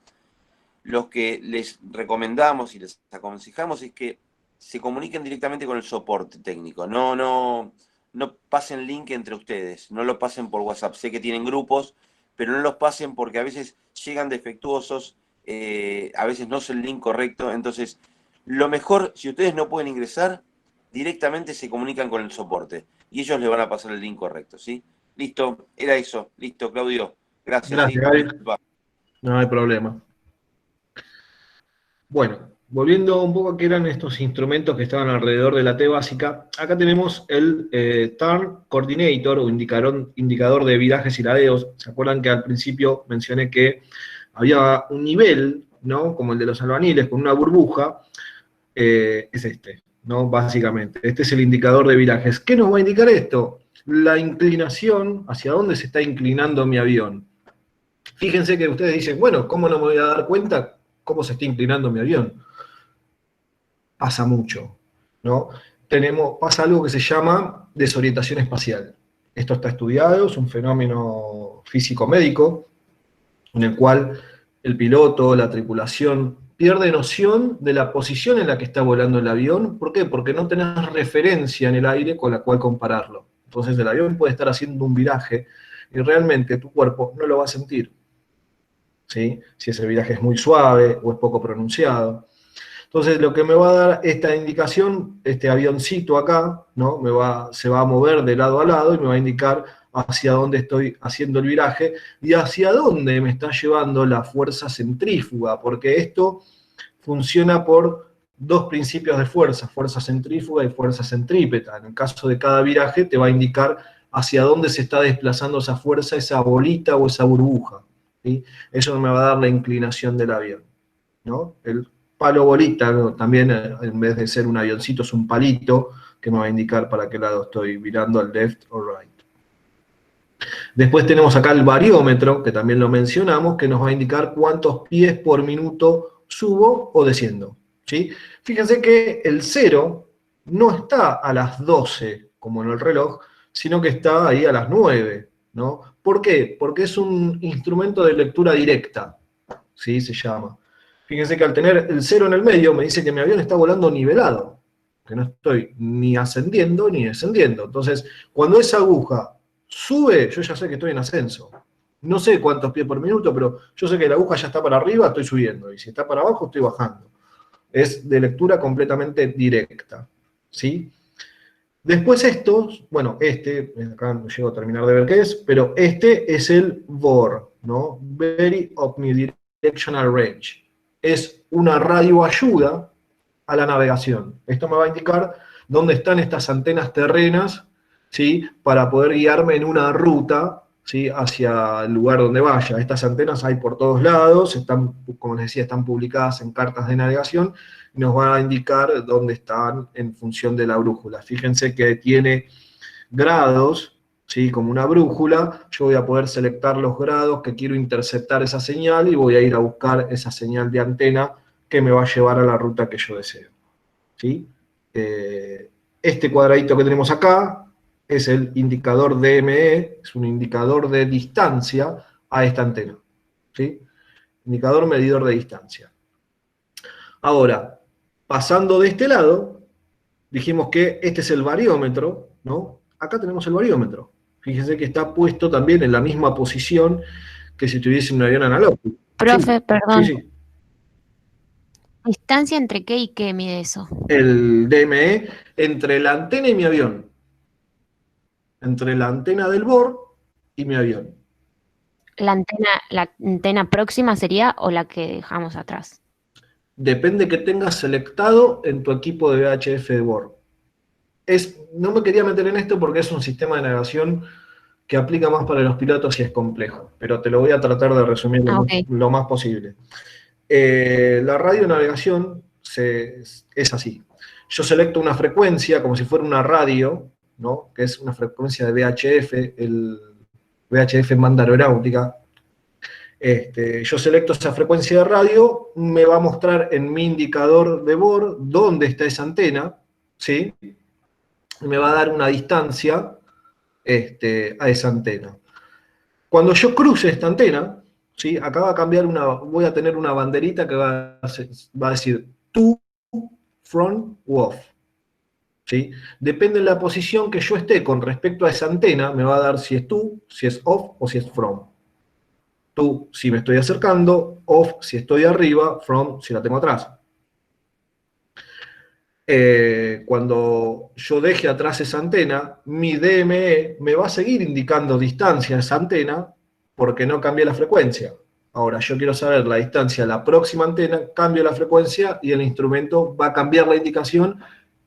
lo que les recomendamos y les aconsejamos es que se comuniquen directamente con el soporte técnico. No pasen link entre ustedes, no lo pasen por WhatsApp. Sé que tienen grupos, pero no los pasen porque a veces llegan defectuosos, a veces no es el link correcto. Entonces, lo mejor, si ustedes no pueden ingresar, directamente se comunican con el soporte y ellos les van a pasar el link correcto, ¿sí? Listo, era eso. Listo, Claudio. Gracias, ¿sí? Gracias, Gaby. Disculpa. No hay problema. Bueno, volviendo un poco a qué eran estos instrumentos que estaban alrededor de la T básica, acá tenemos el Turn Coordinator o indicador de virajes y ladeos. ¿Se acuerdan que al principio mencioné que había un nivel, ¿no? Como el de los albaniles, con una burbuja? Es este, ¿no? Básicamente. Este es el indicador de virajes. ¿Qué nos va a indicar esto? La inclinación, hacia dónde se está inclinando mi avión. Fíjense que ustedes dicen, bueno, ¿cómo no me voy a dar cuenta cómo se está inclinando mi avión? Pasa mucho, ¿no? Pasa algo que se llama desorientación espacial. Esto está estudiado, es un fenómeno físico-médico, en el cual el piloto, la tripulación, pierde noción de la posición en la que está volando el avión. ¿Por qué? Porque no tenés referencia en el aire con la cual compararlo. Entonces el avión puede estar haciendo un viraje y realmente tu cuerpo no lo va a sentir, ¿sí? Si ese viraje es muy suave o es poco pronunciado. Entonces, lo que me va a dar esta indicación, este avioncito acá, ¿no? Se va a mover de lado a lado y me va a indicar hacia dónde estoy haciendo el viraje y hacia dónde me está llevando la fuerza centrífuga, porque esto funciona por dos principios de fuerza centrífuga y fuerza centrípeta. En el caso de cada viraje te va a indicar hacia dónde se está desplazando esa fuerza, esa bolita o esa burbuja, ¿sí? Eso me va a dar la inclinación del avión, ¿no? El palo bolita, ¿no? También en vez de ser un avioncito es un palito que me va a indicar para qué lado estoy virando, al left o right. Después tenemos acá el bariómetro, que también lo mencionamos, que nos va a indicar cuántos pies por minuto subo o desciendo, ¿sí? Fíjense que el 0 no está a las 12, como en el reloj, sino que está ahí a las 9, ¿no? ¿Por qué? Porque es un instrumento de lectura directa, ¿sí? Se llama. Fíjense que al tener el 0 en el medio, me dice que mi avión está volando nivelado, que no estoy ni ascendiendo ni descendiendo. Entonces, cuando esa aguja sube, yo ya sé que estoy en ascenso. No sé cuántos pies por minuto, pero yo sé que la aguja ya está para arriba, estoy subiendo. Y si está para abajo, estoy bajando. Es de lectura completamente directa, ¿sí? Después estos, bueno, acá no llego a terminar de ver qué es, pero este es el VOR, ¿no? Very Omnidirectional Range. Es una radioayuda a la navegación. Esto me va a indicar dónde están estas antenas terrenas, ¿sí? Para poder guiarme en una ruta, ¿sí? Hacia el lugar donde vaya. Estas antenas hay por todos lados, están, como les decía, están publicadas en cartas de navegación, y nos van a indicar dónde están en función de la brújula. Fíjense que tiene grados, ¿sí? Como una brújula, yo voy a poder selectar los grados que quiero interceptar esa señal y voy a ir a buscar esa señal de antena que me va a llevar a la ruta que yo deseo, ¿sí? Este cuadradito que tenemos acá es el indicador DME, es un indicador de distancia a esta antena, ¿sí? indicador medidor de distancia. Ahora, pasando de este lado, dijimos que este es el bariómetro, ¿no? Acá tenemos el bariómetro. Fíjense que está puesto también en la misma posición que si tuviese un avión analógico. Profe, Sí, perdón. sí, sí. ¿Distancia entre qué y qué mide eso? El DME entre la antena y mi avión. Entre la antena del BOR y mi avión. La antena próxima sería o la que dejamos atrás? Depende que tengas selectado en tu equipo de VHF de BOR. No me quería meter en esto porque es un sistema de navegación que aplica más para los pilotos y es complejo, pero te lo voy a tratar de resumir Ok. lo más posible. La radionavegación es así. Yo selecto una frecuencia como si fuera una radio, ¿no? Que es una frecuencia de VHF, el VHF en banda aeronáutica. Yo selecto esa frecuencia de radio, me va a mostrar en mi indicador de BOR dónde está esa antena, ¿sí? Y me va a dar una distancia a esa antena. Cuando yo cruce esta antena, ¿sí? Acá va a cambiar voy a tener una banderita que va a decir to, from u off. ¿Sí? Depende de la posición que yo esté con respecto a esa antena, me va a dar si es to, si es off o si es from. To si me estoy acercando, off si estoy arriba, from si la tengo atrás. Cuando yo deje atrás esa antena, mi DME me va a seguir indicando distancia a esa antena porque no cambié la frecuencia. Ahora, yo quiero saber la distancia a la próxima antena, cambio la frecuencia y el instrumento va a cambiar la indicación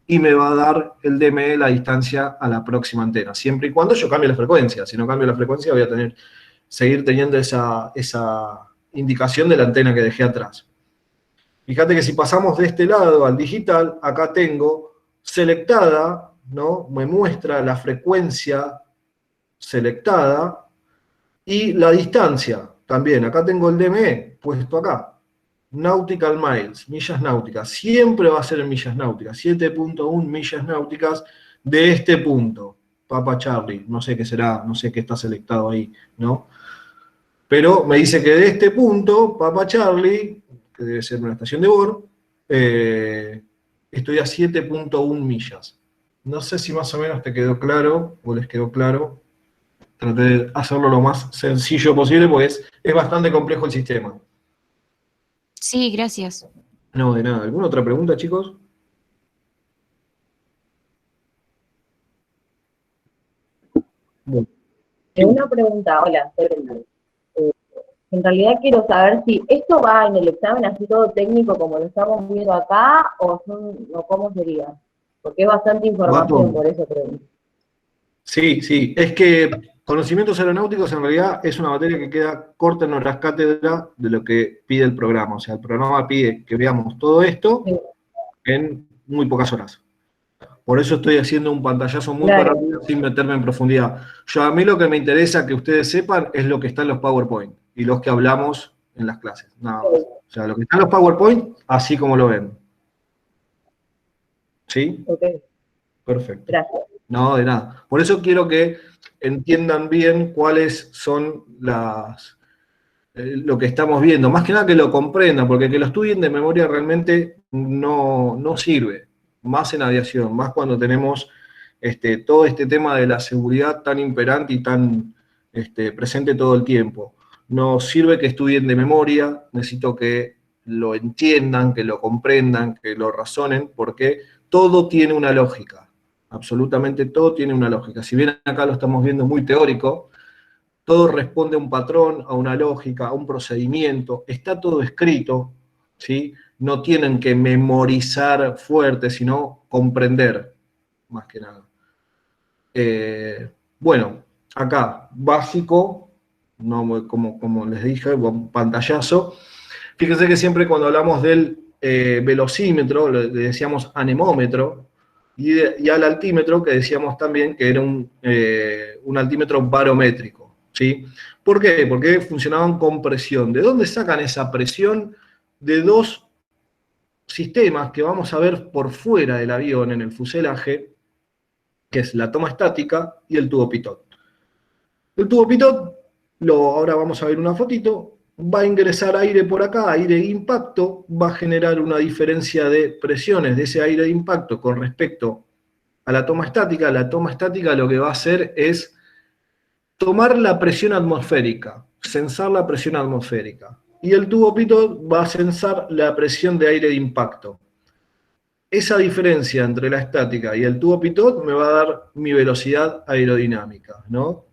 y me va a dar el DME la distancia a la próxima antena, siempre y cuando yo cambie la frecuencia. Si no cambio la frecuencia, voy a seguir teniendo esa indicación de la antena que dejé atrás. Fíjate que si pasamos de este lado al digital, acá tengo selectada, ¿no? Me muestra la frecuencia selectada y la distancia también. Acá tengo el DME puesto acá. Nautical miles, millas náuticas. Siempre va a ser en millas náuticas. 7.1 millas náuticas de este punto. Papa Charlie, no sé qué será, no sé qué está selectado ahí, ¿no? Pero me dice que de este punto, Papa Charlie, que debe ser una estación de BOR, estoy a 7.1 millas. No sé si más o menos te quedó claro, o les quedó claro. Traté de hacerlo lo más sencillo posible, porque es bastante complejo el sistema. Sí, gracias. No, de nada. ¿Alguna otra pregunta, chicos? Bueno. Una pregunta, hola, soy Brenda. En realidad quiero saber si esto va en el examen así todo técnico como lo estamos viendo acá, o cómo sería. Porque es bastante información, por eso pregunto. Sí, es que conocimientos aeronáuticos en realidad es una materia que queda corta en nuestras cátedras de lo que pide el programa. O sea, el programa pide que veamos todo esto en muy pocas horas. Por eso estoy haciendo un pantallazo muy rápido sin meterme en profundidad. A mí lo que me interesa que ustedes sepan es lo que está en los PowerPoint y los que hablamos en las clases. Nada más. O sea, lo que está en los PowerPoint, así como lo ven. ¿Sí? Ok. Perfecto. Gracias. No, de nada. Por eso quiero que entiendan bien cuáles son lo que estamos viendo. Más que nada que lo comprendan, porque que lo estudien de memoria realmente no sirve. Más en aviación, más cuando tenemos todo este tema de la seguridad tan imperante y tan presente todo el tiempo. No sirve que estudien de memoria, necesito que lo entiendan, que lo comprendan, que lo razonen, porque todo tiene una lógica. Absolutamente todo tiene una lógica. Si bien acá lo estamos viendo muy teórico, todo responde a un patrón, a una lógica, a un procedimiento, está todo escrito, ¿sí? No tienen que memorizar fuerte, sino comprender, más que nada. Bueno, acá, básico, no, como les dije, un pantallazo. Fíjense que siempre cuando hablamos del velocímetro, le decíamos anemómetro, y al altímetro, que decíamos también que era un altímetro barométrico, ¿sí? ¿Por qué? Porque funcionaban con presión. ¿De dónde sacan esa presión? De dos sistemas que vamos a ver por fuera del avión, en el fuselaje, que es la toma estática y el tubo pitot. El tubo pitot, ahora vamos a ver una fotito, va a ingresar aire por acá, aire de impacto, va a generar una diferencia de presiones de ese aire de impacto con respecto a la toma estática. La toma estática lo que va a hacer es tomar la presión atmosférica, censar la presión atmosférica. Y el tubo pitot va a censar la presión de aire de impacto. Esa diferencia entre la estática y el tubo pitot me va a dar mi velocidad aerodinámica, ¿no?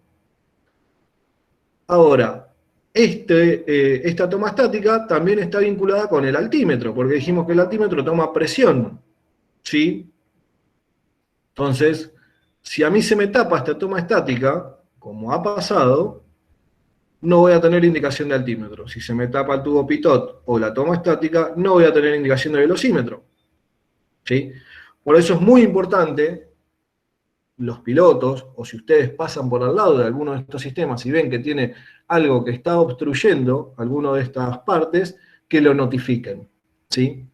Ahora, esta toma estática también está vinculada con el altímetro, porque dijimos que el altímetro toma presión, ¿sí? Entonces, si a mí se me tapa esta toma estática, como ha pasado, no voy a tener indicación de altímetro. Si se me tapa el tubo pitot o la toma estática, no voy a tener indicación de velocímetro, ¿sí? Por eso es muy importante, los pilotos, o si ustedes pasan por al lado de alguno de estos sistemas y ven que tiene algo que está obstruyendo alguna de estas partes, que lo notifiquen, ¿sí?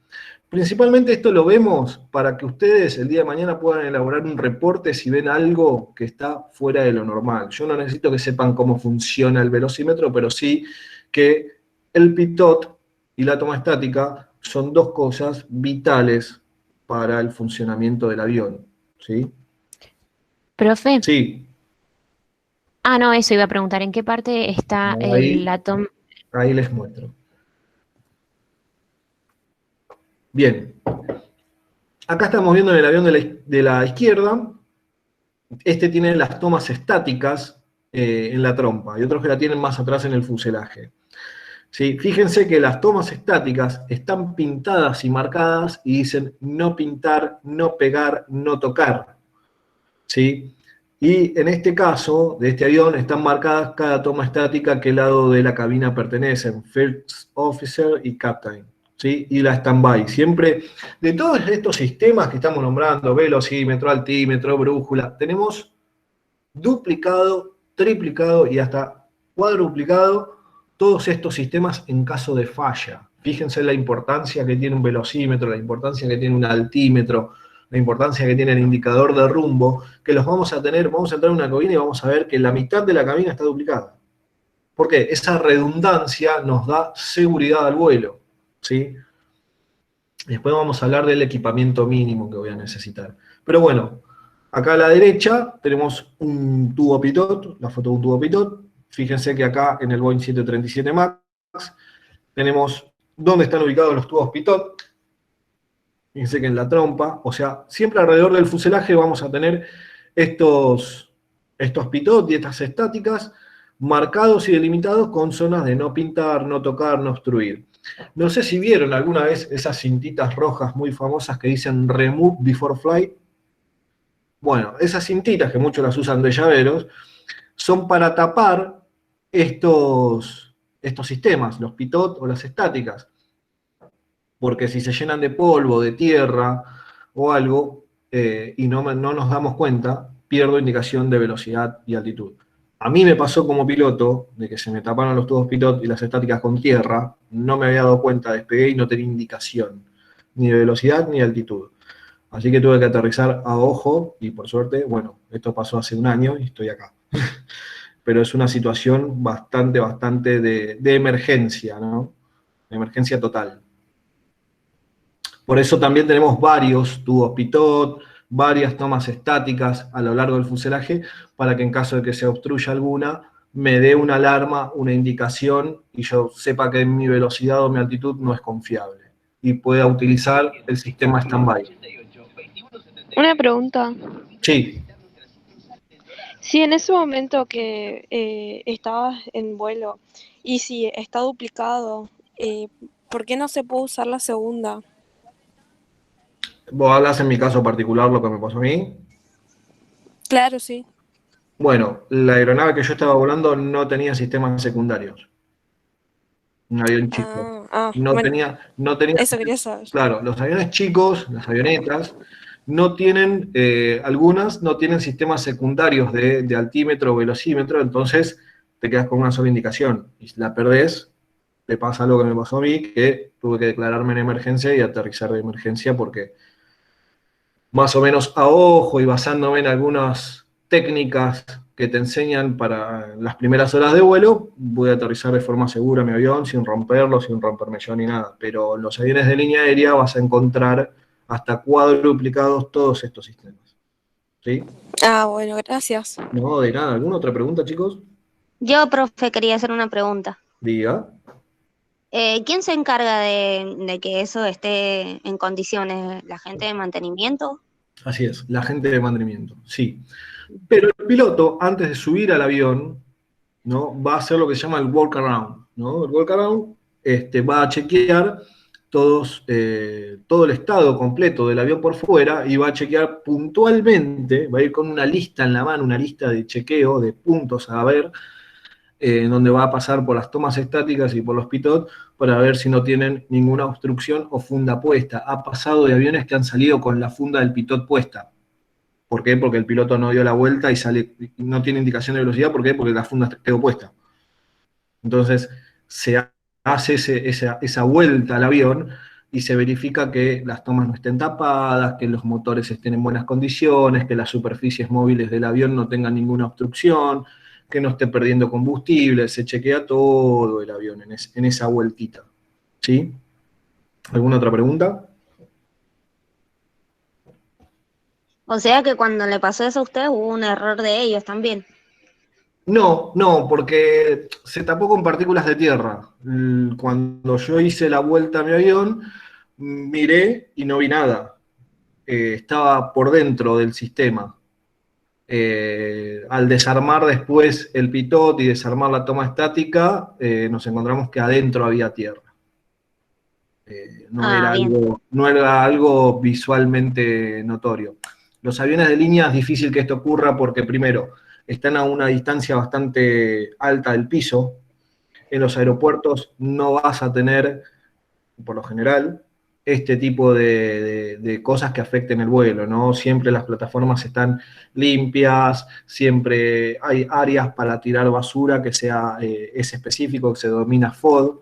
Principalmente esto lo vemos para que ustedes el día de mañana puedan elaborar un reporte si ven algo que está fuera de lo normal. Yo no necesito que sepan cómo funciona el velocímetro, pero sí que el pitot y la toma estática son dos cosas vitales para el funcionamiento del avión, ¿sí? Profe. Sí. Ah, no, eso iba a preguntar. ¿En qué parte está la toma? Ahí les muestro. Bien. Acá estamos viendo en el avión de la izquierda. Este tiene las tomas estáticas en la trompa y otros que la tienen más atrás en el fuselaje. ¿Sí? Fíjense que las tomas estáticas están pintadas y marcadas y dicen no pintar, no pegar, no tocar, ¿sí? Y en este caso, de este avión, están marcadas cada toma estática a qué lado de la cabina pertenecen, First Officer y Captain, ¿sí? Y la standby. Siempre, de todos estos sistemas que estamos nombrando, velocímetro, altímetro, brújula, tenemos duplicado, triplicado y hasta cuadruplicado todos estos sistemas en caso de falla. Fíjense la importancia que tiene un velocímetro, la importancia que tiene un altímetro, la importancia que tiene el indicador de rumbo, que los vamos a tener, vamos a entrar en una cabina y vamos a ver que la mitad de la cabina está duplicada. ¿Por qué? Esa redundancia nos da seguridad al vuelo, ¿sí? Después vamos a hablar del equipamiento mínimo que voy a necesitar. Pero bueno, acá a la derecha tenemos un tubo pitot, la foto de un tubo pitot. Fíjense que acá en el Boeing 737 MAX tenemos dónde están ubicados los tubos pitot. Fíjense que en la trompa, o sea, siempre alrededor del fuselaje vamos a tener estos pitot y estas estáticas marcados y delimitados con zonas de no pintar, no tocar, no obstruir. No sé si vieron alguna vez esas cintitas rojas muy famosas que dicen Remove Before Flight. Bueno, esas cintitas, que muchos las usan de llaveros, son para tapar estos sistemas, los pitot o las estáticas. Porque si se llenan de polvo, de tierra o algo, y no nos damos cuenta, pierdo indicación de velocidad y altitud. A mí me pasó como piloto, de que se me taparon los tubos pitot y las estáticas con tierra, no me había dado cuenta, despegué y no tenía indicación, ni de velocidad ni de altitud. Así que tuve que aterrizar a ojo, y por suerte, bueno, esto pasó hace un año y estoy acá. Pero es una situación bastante de emergencia, ¿no? De emergencia total. Por eso también tenemos varios tubos pitot, varias tomas estáticas a lo largo del fuselaje, para que en caso de que se obstruya alguna, me dé una alarma, una indicación, y yo sepa que mi velocidad o mi altitud no es confiable, y pueda utilizar el sistema standby. Una pregunta. Sí. Si en ese momento que estabas en vuelo, y si está duplicado, ¿por qué no se puede usar la segunda? ¿Vos hablas en mi caso particular lo que me pasó a mí? Claro, sí. Bueno, la aeronave que yo estaba volando no tenía sistemas secundarios. Un avión chico. No tenía. Eso quería saber. Claro, los aviones chicos, las avionetas, no tienen, algunas no tienen sistemas secundarios de altímetro o velocímetro, entonces te quedas con una sola indicación. Y si la perdés, te pasa lo que me pasó a mí, que tuve que declararme en emergencia y aterrizar de emergencia porque más o menos a ojo y basándome en algunas técnicas que te enseñan para las primeras horas de vuelo, voy a aterrizar de forma segura mi avión, sin romperlo, sin romperme yo ni nada. Pero en los aviones de línea aérea vas a encontrar hasta cuadruplicados todos estos sistemas. ¿Sí? Ah, bueno, gracias. No, de nada. ¿Alguna otra pregunta, chicos? Yo, profe, quería hacer una pregunta. Diga. ¿Quién se encarga de que eso esté en condiciones? ¿La gente de mantenimiento? Así es, la gente de mantenimiento, sí. Pero el piloto, antes de subir al avión, ¿no? Va a hacer lo que se llama el walk around, ¿no? El walk around va a chequear todo el estado completo del avión por fuera y va a chequear puntualmente, va a ir con una lista en la mano, una lista de chequeo de puntos a ver, en donde va a pasar por las tomas estáticas y por los pitot para ver si no tienen ninguna obstrucción o funda puesta. Ha pasado de aviones que han salido con la funda del pitot puesta. ¿Por qué? Porque el piloto no dio la vuelta y no tiene indicación de velocidad. ¿Por qué? Porque la funda quedó puesta. Entonces, se hace esa vuelta al avión y se verifica que las tomas no estén tapadas, que los motores estén en buenas condiciones, que las superficies móviles del avión no tengan ninguna obstrucción, que no esté perdiendo combustible. Se chequea todo el avión en esa vueltita. ¿Sí? ¿Alguna otra pregunta? O sea que cuando le pasó eso a usted hubo un error de ellos también. No, porque se tapó con partículas de tierra. Cuando yo hice la vuelta a mi avión, miré y no vi nada. Estaba por dentro del sistema. Al desarmar después el pitot y desarmar la toma estática, nos encontramos que adentro había tierra. No era algo visualmente notorio. Los aviones de línea es difícil que esto ocurra porque, primero, están a una distancia bastante alta del piso. En los aeropuertos no vas a tener, por lo general, este tipo de cosas que afecten el vuelo, ¿no? Siempre las plataformas están limpias, siempre hay áreas para tirar basura que es específico, que se denomina FOD.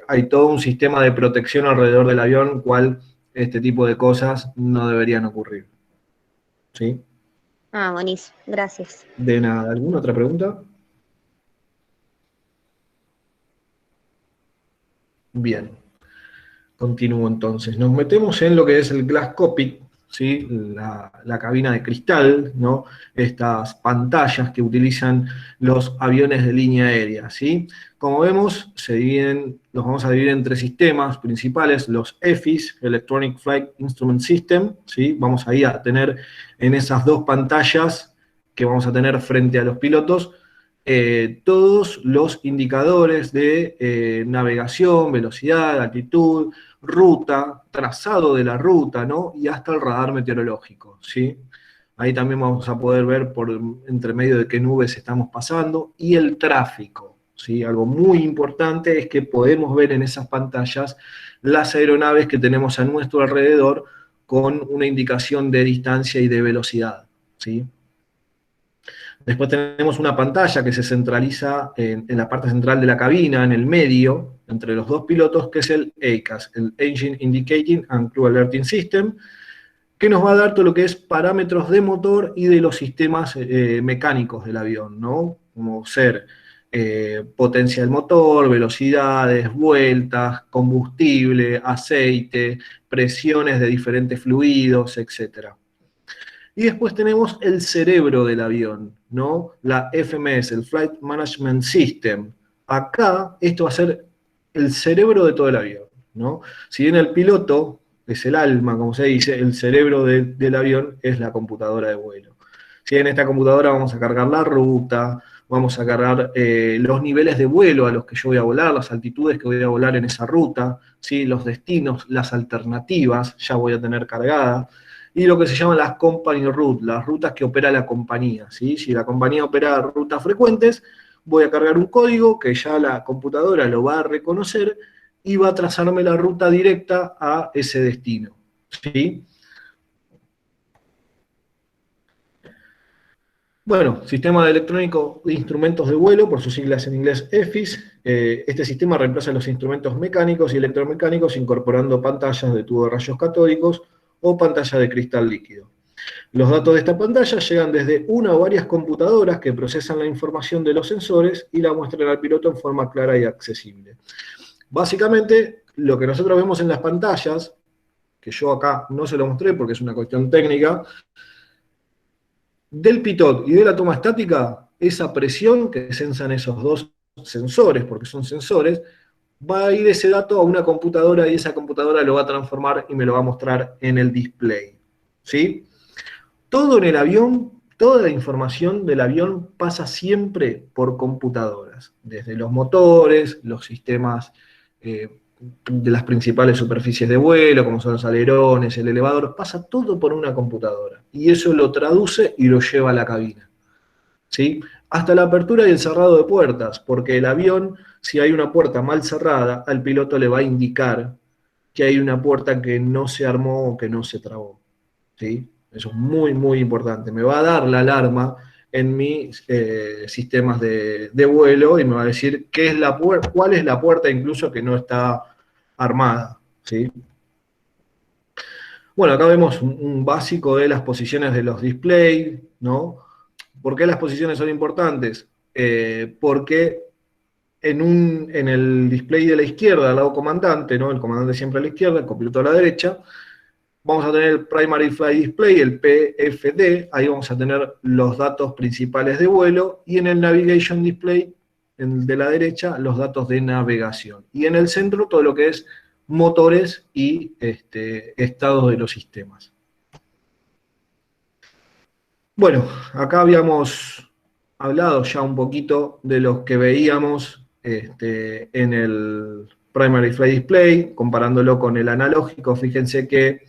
Hay todo un sistema de protección alrededor del avión, cual este tipo de cosas no deberían ocurrir. ¿Sí? Ah, buenísimo, gracias. De nada. ¿Alguna otra pregunta? Bien. Continúo entonces. Nos metemos en lo que es el glass cockpit, ¿sí? La cabina de cristal, ¿no? Estas pantallas que utilizan los aviones de línea aérea, ¿sí? Como vemos, los vamos a dividir en tres sistemas principales, los EFIS, Electronic Flight Instrument System, ¿sí? Vamos ahí a tener en esas dos pantallas que vamos a tener frente a los pilotos, todos los indicadores de navegación, velocidad, altitud, ruta, trazado de la ruta, ¿no? Y hasta el radar meteorológico, ¿sí? Ahí también vamos a poder ver entre medio de qué nubes estamos pasando, y el tráfico, ¿sí? Algo muy importante es que podemos ver en esas pantallas las aeronaves que tenemos a nuestro alrededor con una indicación de distancia y de velocidad, ¿sí? Después tenemos una pantalla que se centraliza en la parte central de la cabina, en el medio, entre los dos pilotos, que es el EICAS, el Engine Indicating and Crew Alerting System, que nos va a dar todo lo que es parámetros de motor y de los sistemas mecánicos del avión, ¿no? Como ser potencia del motor, velocidades, vueltas, combustible, aceite, presiones de diferentes fluidos, etc. Y después tenemos el cerebro del avión, ¿no? La FMS, el Flight Management System. Acá esto va a ser el cerebro de todo el avión, ¿no? Si bien el piloto es el alma, como se dice, el cerebro del avión es la computadora de vuelo. Si en esta computadora vamos a cargar la ruta, vamos a cargar los niveles de vuelo a los que yo voy a volar, las altitudes que voy a volar en esa ruta, ¿sí? Los destinos, las alternativas, ya voy a tener cargadas. Y lo que se llaman las company routes, las rutas que opera la compañía, ¿sí? Si la compañía opera rutas frecuentes, voy a cargar un código que ya la computadora lo va a reconocer y va a trazarme la ruta directa a ese destino, ¿sí? Bueno, Sistema Electrónico de Instrumentos de Vuelo, por sus siglas en inglés EFIS. Este sistema reemplaza los instrumentos mecánicos y electromecánicos incorporando pantallas de tubo de rayos catódicos o pantalla de cristal líquido. Los datos de esta pantalla llegan desde una o varias computadoras que procesan la información de los sensores y la muestran al piloto en forma clara y accesible. Básicamente, lo que nosotros vemos en las pantallas, que yo acá no se lo mostré porque es una cuestión técnica, del pitot y de la toma estática, esa presión que sensan esos dos sensores, porque son sensores, va a ir ese dato a una computadora y esa computadora lo va a transformar y me lo va a mostrar en el display. ¿Sí? Todo en el avión, toda la información del avión pasa siempre por computadoras, desde los motores, los sistemas de las principales superficies de vuelo, como son los alerones, el elevador, pasa todo por una computadora. Y eso lo traduce y lo lleva a la cabina. ¿Sí? Hasta la apertura y el cerrado de puertas, porque el avión, si hay una puerta mal cerrada, al piloto le va a indicar que hay una puerta que no se armó o que no se trabó. ¿Sí? Eso es muy, muy importante. Me va a dar la alarma en mis sistemas de vuelo y me va a decir qué es cuál es la puerta incluso que no está armada. ¿Sí? Bueno, acá vemos un básico de las posiciones de los displays, ¿no? ¿Por qué las posiciones son importantes? Porque en el display de la izquierda, al lado comandante, ¿no? El comandante siempre a la izquierda, el copiloto a la derecha, vamos a tener el Primary Flight Display, el PFD, ahí vamos a tener los datos principales de vuelo, y en el Navigation Display, en el de la derecha, los datos de navegación. Y en el centro, todo lo que es motores y estados de los sistemas. Bueno, acá habíamos hablado ya un poquito de los que veíamos en el Primary Flight Display, comparándolo con el analógico. Fíjense que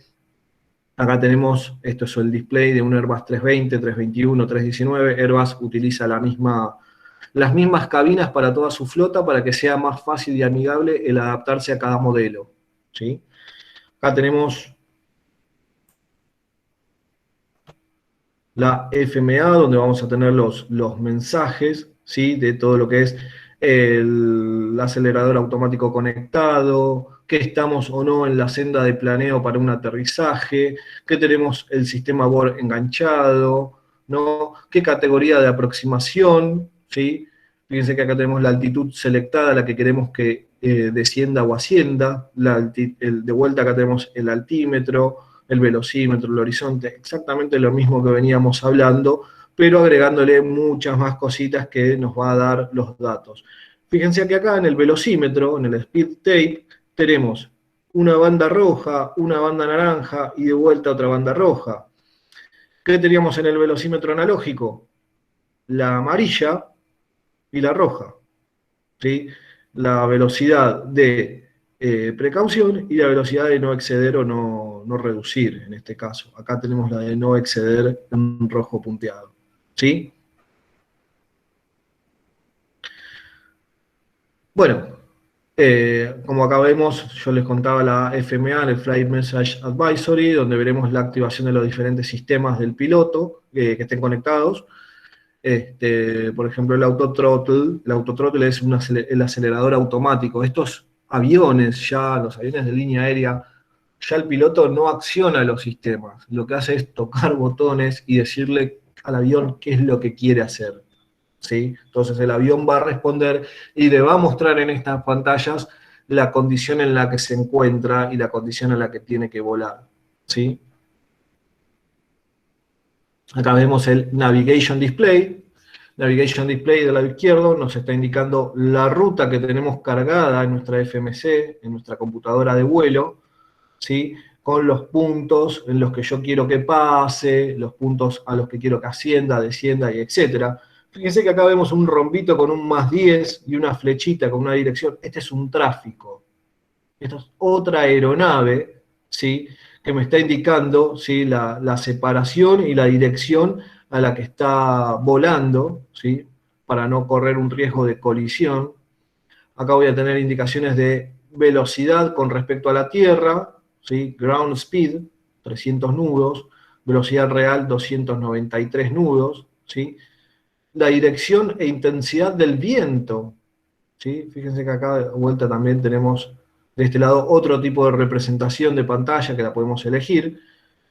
acá tenemos, esto es el display de un Airbus 320, 321, 319. Airbus utiliza las mismas cabinas para toda su flota para que sea más fácil y amigable el adaptarse a cada modelo. ¿Sí? Acá tenemos la FMA, donde vamos a tener los mensajes, ¿sí? De todo lo que es el acelerador automático conectado, que estamos o no en la senda de planeo para un aterrizaje, que tenemos el sistema BOR enganchado, ¿no? Qué categoría de aproximación, ¿sí? Fíjense que acá tenemos la altitud selectada, la que queremos que descienda o ascienda, de vuelta acá tenemos el altímetro, el velocímetro, el horizonte, exactamente lo mismo que veníamos hablando, pero agregándole muchas más cositas que nos va a dar los datos. Fíjense que acá en el velocímetro, en el speed tape, tenemos una banda roja, una banda naranja y de vuelta otra banda roja. ¿Qué teníamos en el velocímetro analógico? La amarilla y la roja. ¿Sí? La velocidad de precaución y la velocidad de no exceder o no reducir, en este caso. Acá tenemos la de no exceder en rojo punteado. ¿Sí? Bueno, como acá vemos, yo les contaba la FMA, el Flight Message Advisory, donde veremos la activación de los diferentes sistemas del piloto que estén conectados. Por ejemplo, el autothrottle es el acelerador automático. Estos aviones, ya los aviones de línea aérea, ya el piloto no acciona los sistemas. Lo que hace es tocar botones y decirle al avión qué es lo que quiere hacer. ¿Sí? Entonces el avión va a responder y le va a mostrar en estas pantallas la condición en la que se encuentra y la condición en la que tiene que volar. ¿Sí? Acá vemos el Navigation Display. Navigation Display del lado izquierdo nos está indicando la ruta que tenemos cargada en nuestra FMC, en nuestra computadora de vuelo, ¿sí? Con los puntos en los que yo quiero que pase, los puntos a los que quiero que ascienda, descienda y etcétera. Fíjense que acá vemos un rombito con un +10 y una flechita con una dirección. Este es un tráfico. Esta es otra aeronave, ¿sí? Que me está indicando, ¿sí? la separación y la dirección a la que está volando, ¿sí? Para no correr un riesgo de colisión. Acá voy a tener indicaciones de velocidad con respecto a la Tierra, ¿sí? Ground speed, 300 nudos, velocidad real, 293 nudos, ¿sí? La dirección e intensidad del viento, ¿sí? Fíjense que acá de vuelta también tenemos de este lado otro tipo de representación de pantalla que la podemos elegir.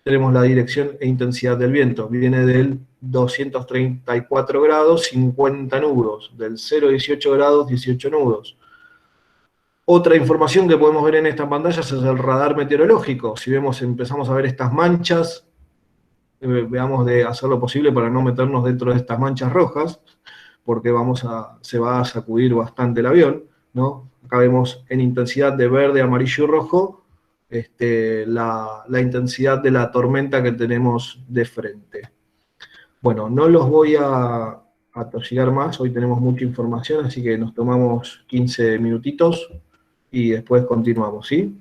tenemos la dirección e intensidad del viento. Viene del 234 grados, 50 nudos. Del 0,18 grados, 18 nudos. Otra información que podemos ver en estas pantallas es el radar meteorológico. Si empezamos a ver estas manchas, veamos de hacer lo posible para no meternos dentro de estas manchas rojas, porque se va a sacudir bastante el avión, ¿no? Acá vemos en intensidad de verde, amarillo y rojo, la intensidad de la tormenta que tenemos de frente. Bueno, no los voy a atosigar más, hoy tenemos mucha información, así que nos tomamos 15 minutitos y después continuamos, ¿sí?